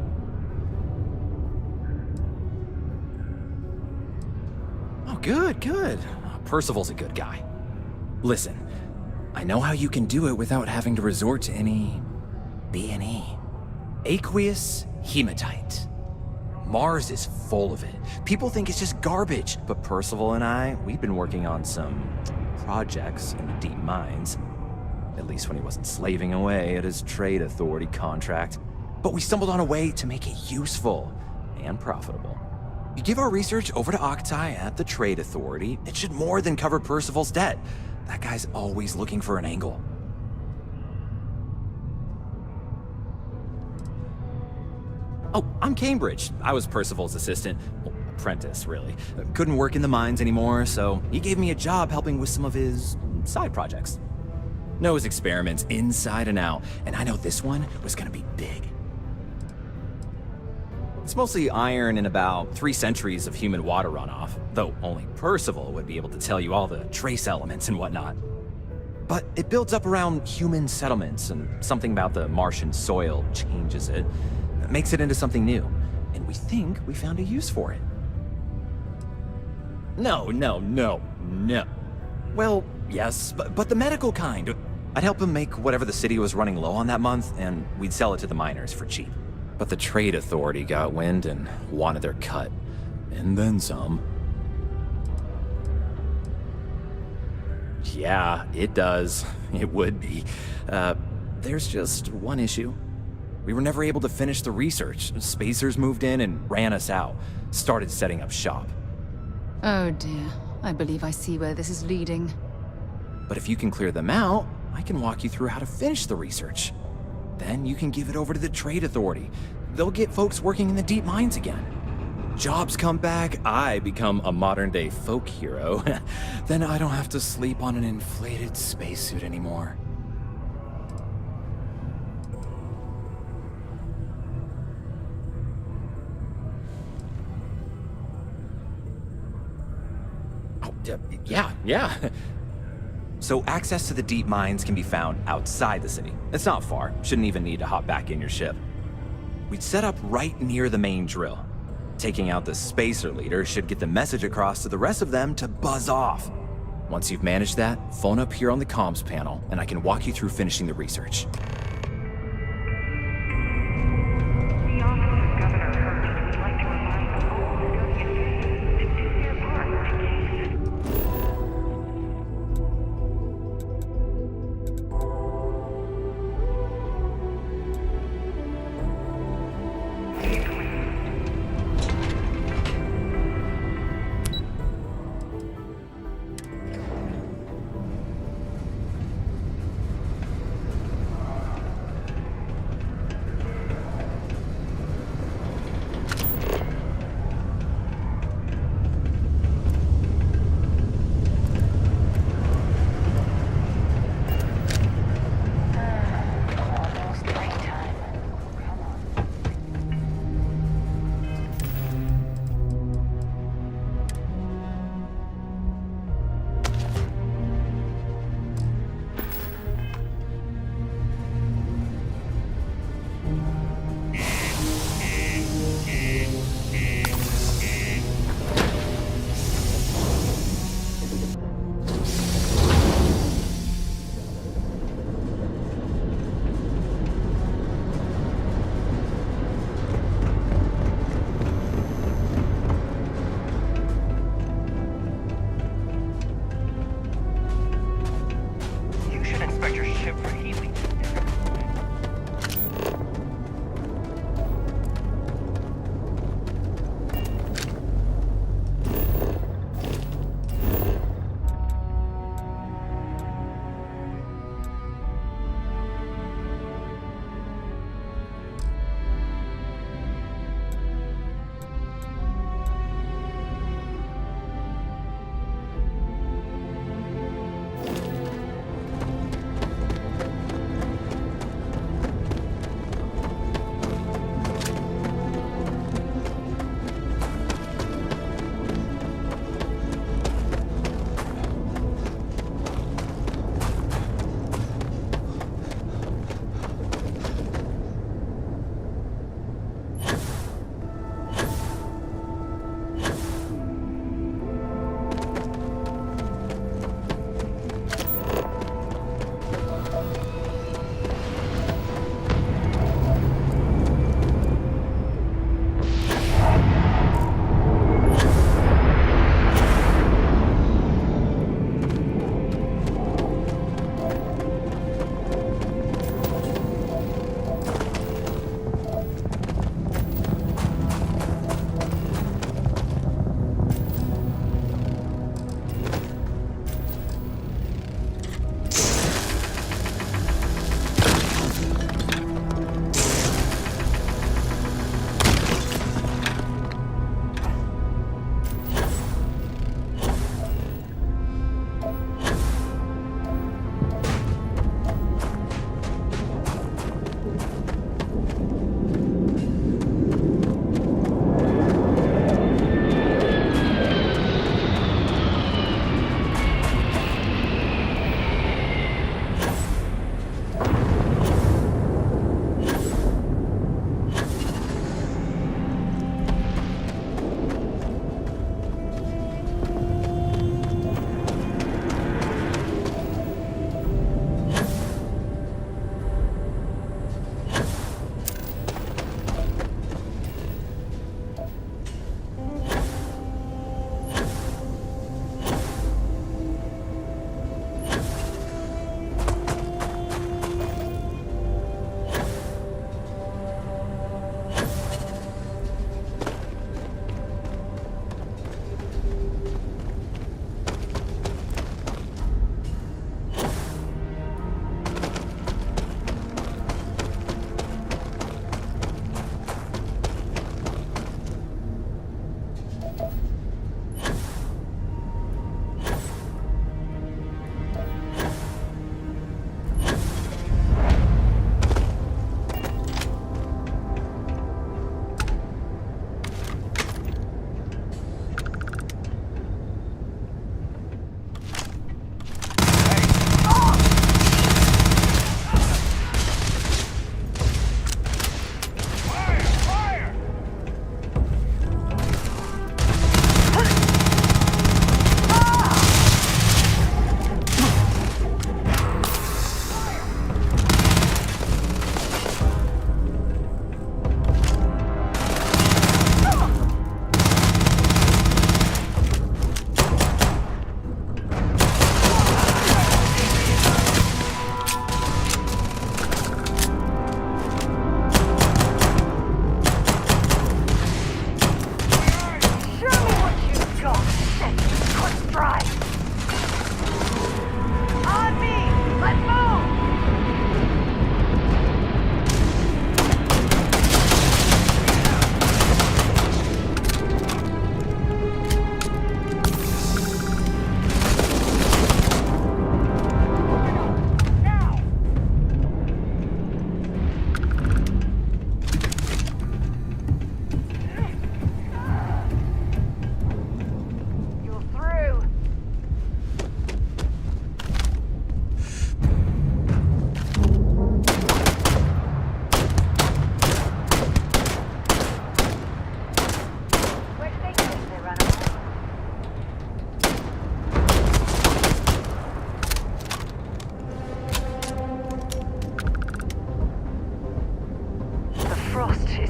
Oh, good. Percival's a good guy. Listen, I know how you can do it without having to resort to any B&E. Aqueous hematite. Mars is full of it. People think it's just garbage, but Percival and I, we've been working on some projects in the deep mines. At least when he wasn't slaving away at his Trade Authority contract. But we stumbled on a way to make it useful and profitable. You give our research over to Octai at the Trade Authority, it should more than cover Percival's debt. That guy's always looking for an angle. Oh, I'm Cambridge. I was Percival's assistant. Well, apprentice, really. Couldn't work in the mines anymore, so he gave me a job helping with some of his side projects. Knows experiments inside and out, and I know this one was gonna be big. It's mostly iron and about 3 centuries of human water runoff, though only Percival would be able to tell you all the trace elements and whatnot. But it builds up around human settlements, and something about the Martian soil changes it. Makes it into something new, and we think we found a use for it. No. Well, yes, but the medical kind. I'd help him make whatever the city was running low on that month, and we'd sell it to the miners for cheap. But the trade authority got wind and wanted their cut. And then some. Yeah, it does. It would be. There's just one issue. We were never able to finish the research. Spacers moved in and ran us out. Started setting up shop. Oh dear. I believe I see where this is leading. But if you can clear them out, I can walk you through how to finish the research. Then you can give it over to the trade authority. They'll get folks working in the deep mines again. Jobs come back, I become a modern-day folk hero. Then I don't have to sleep on an inflated spacesuit anymore. Oh, yeah. So access to the deep mines can be found outside the city. It's not far. Shouldn't even need to hop back in your ship. We'd set up right near the main drill. Taking out the spacer leader should get the message across to the rest of them to buzz off. Once you've managed that, phone up here on the comms panel, and I can walk you through finishing the research. strike! On me! Let's move!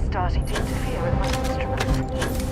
Starting to interfere with my instruments.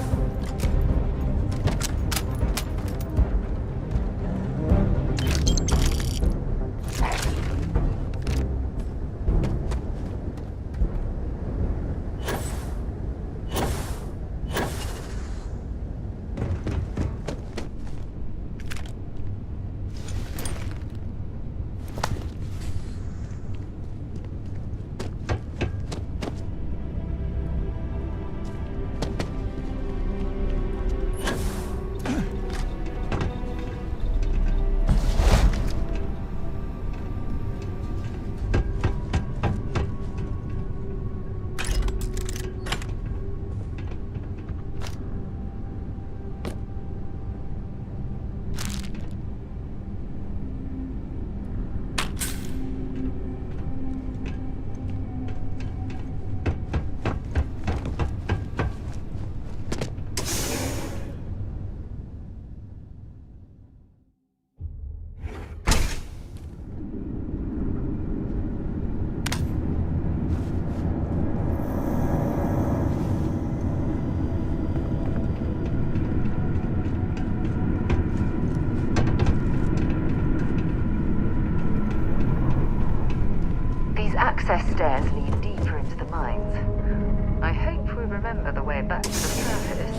Access stairs lead deeper into the mines. I hope we remember the way back to the surface.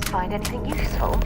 find anything useful?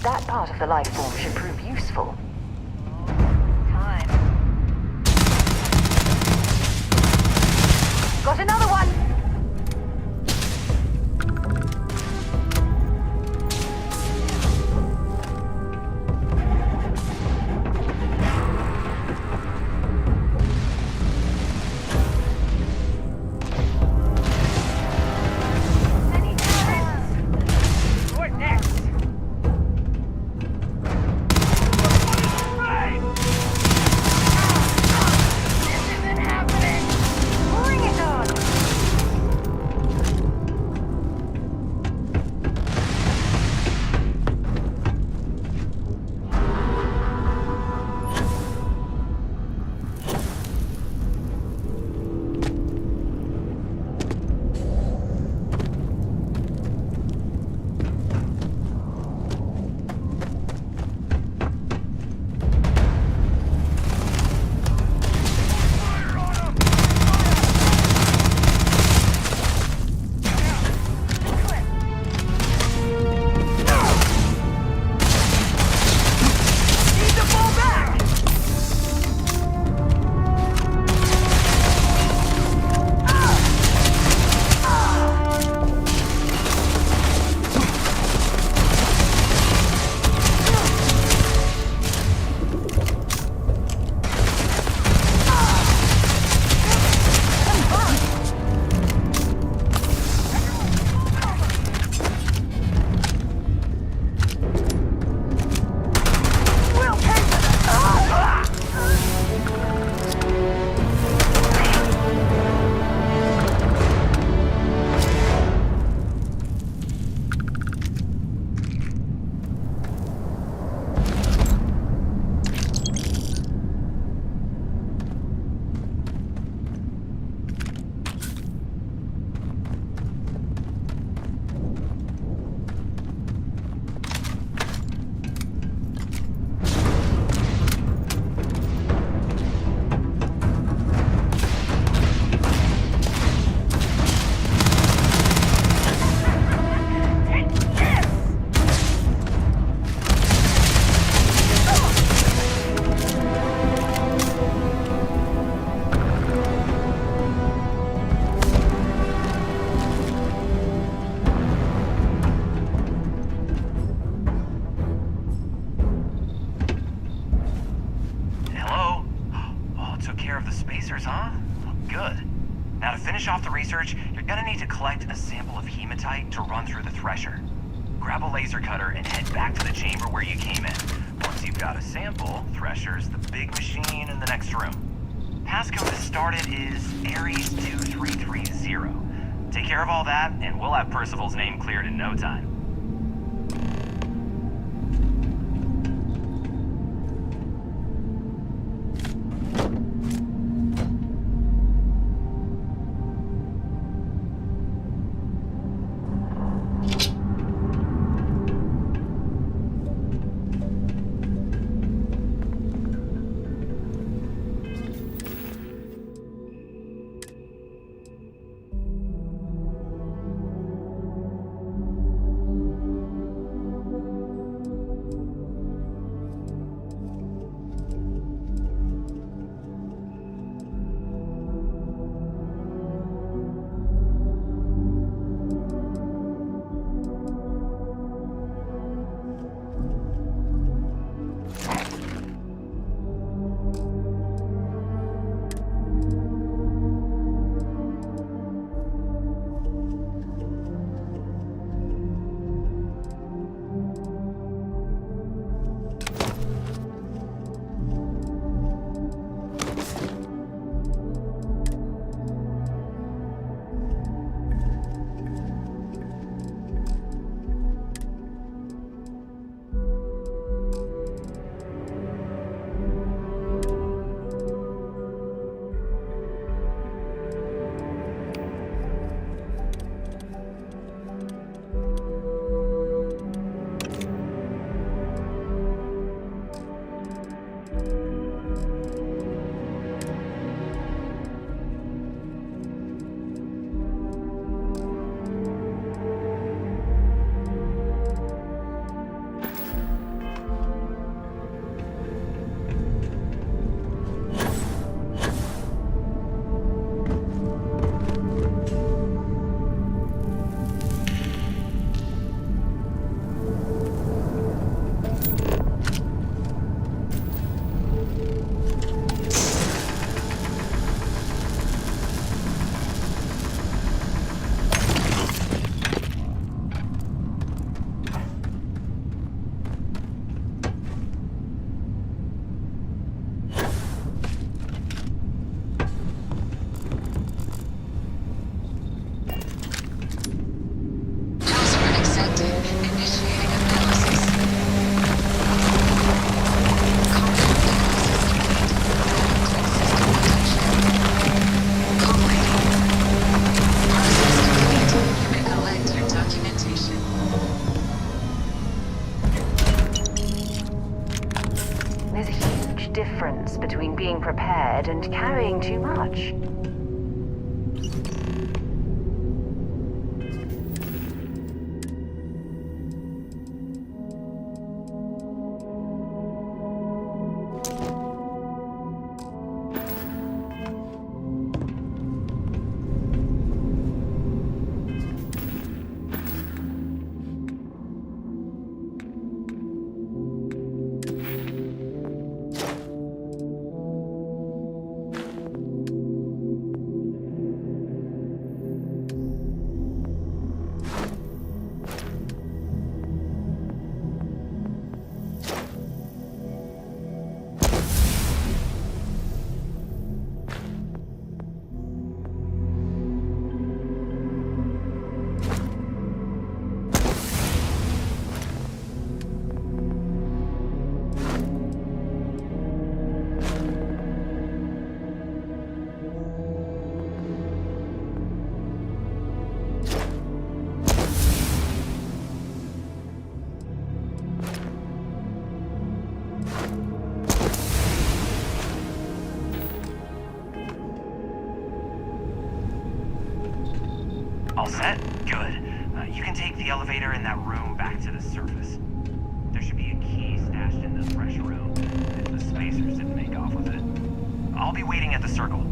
That part of the life form should prove useful. Time. Got another one! spacers, huh? Good. Now to finish off the research, you're gonna need to collect a sample of hematite to run through the thresher. Grab a laser cutter and head back to the chamber where you came in. Once you've got a sample, Thresher's the big machine in the next room. Passcode to start it is Ares 2330. Take care of all that, and we'll have Percival's name cleared in no time. Between being prepared and carrying too much. All set? Good. You can take the elevator in that room back to the surface. There should be a key stashed in the thresher room, if the spacers didn't make off with it. I'll be waiting at the circle.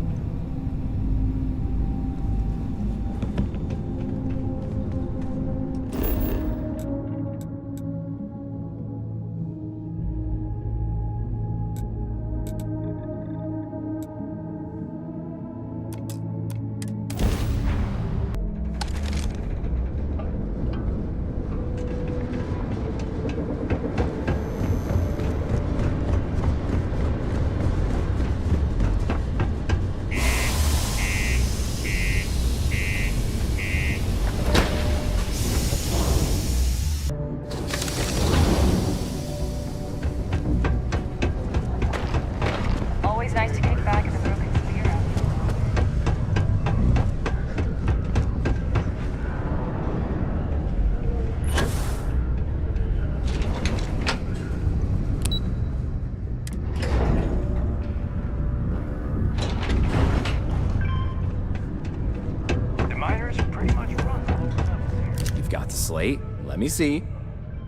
Slate, let me see.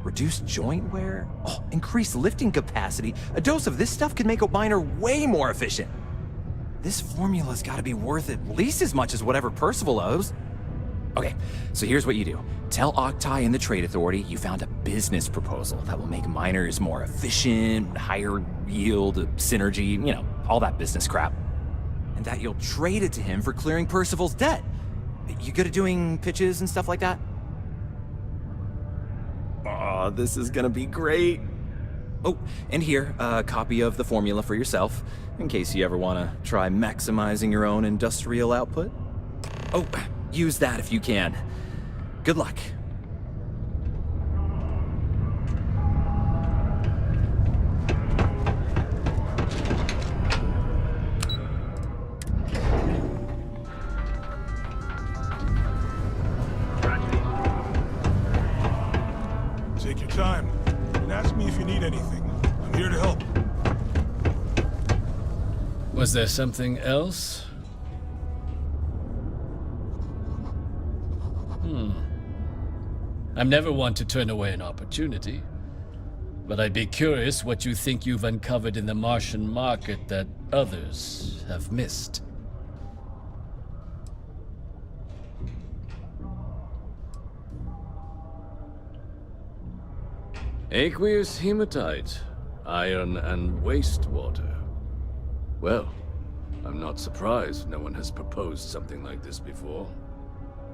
Reduced joint wear? Oh, increased lifting capacity. A dose of this stuff could make a miner way more efficient. This formula's gotta be worth at least as much as whatever Percival owes. Okay, so here's what you do. Tell Octai and the Trade Authority you found a business proposal that will make miners more efficient, higher yield, synergy, you know, all that business crap. And that you'll trade it to him for clearing Percival's debt. You good at doing pitches and stuff like that? Oh, this is gonna be great. Oh, and here, a copy of the formula for yourself, in case you ever want to try maximizing your own industrial output. Oh, use that if you can. Good luck. Take your time and ask me if you need anything. I'm here to help. Was there something else? I'm never one to turn away an opportunity, but I'd be curious what you think you've uncovered in the Martian market that others have missed. Aqueous hematite, iron and wastewater. Well, I'm not surprised no one has proposed something like this before.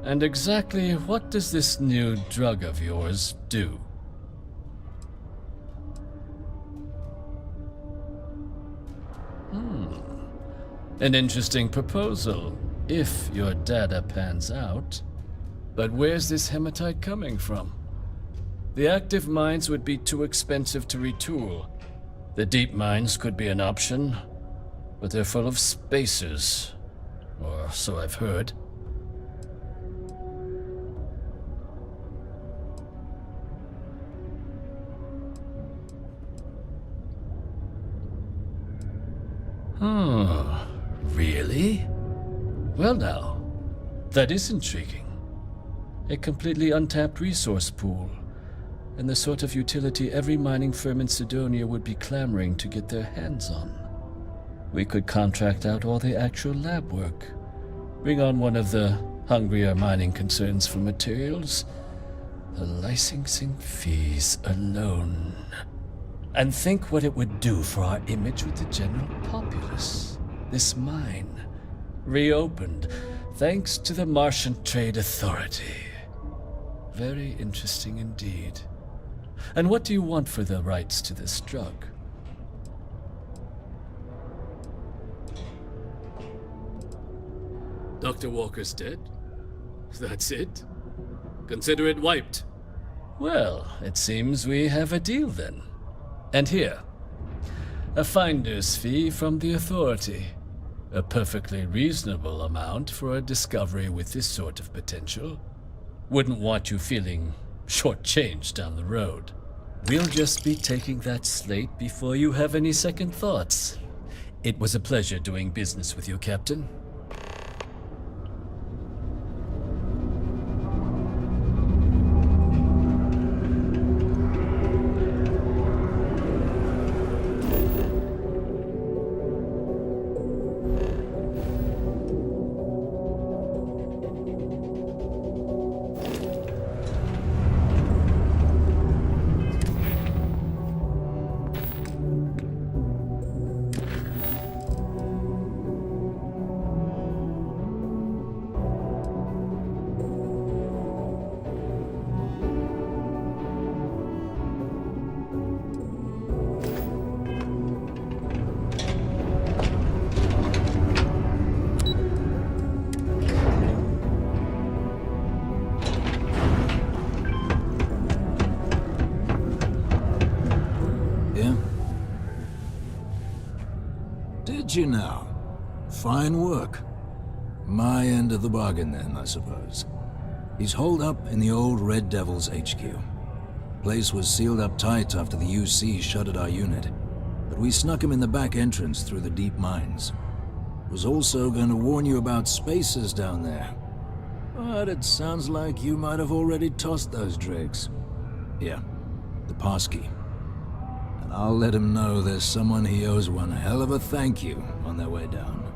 And exactly what does this new drug of yours do? An interesting proposal, if your data pans out. But where's this hematite coming from? The active mines would be too expensive to retool. The deep mines could be an option, but they're full of spacers, or so I've heard. Really? Well now, that is intriguing. A completely untapped resource pool, and the sort of utility every mining firm in Sidonia would be clamoring to get their hands on. We could contract out all the actual lab work, bring on one of the hungrier mining concerns for materials, the licensing fees alone. And think what it would do for our image with the general populace. This mine, reopened thanks to the Martian Trade Authority. Very interesting indeed. And what do you want for the rights to this drug? Dr. Walker's dead? That's it? Consider it wiped. Well, it seems we have a deal then. And here, a finder's fee from the Authority. A perfectly reasonable amount for a discovery with this sort of potential. Wouldn't want you feeling shortchanged down the road. We'll just be taking that slate before you have any second thoughts. It was a pleasure doing business with you, Captain. You know. Fine work. My end of the bargain then, I suppose. He's holed up in the old Red Devil's HQ. Place was sealed up tight after the UC shuttered our unit, but we snuck him in the back entrance through the deep mines. Was also going to warn you about spacers down there. But it sounds like you might have already tossed those drakes. Here, the passkey. And I'll let him know there's someone he owes one hell of a thank you on their way down.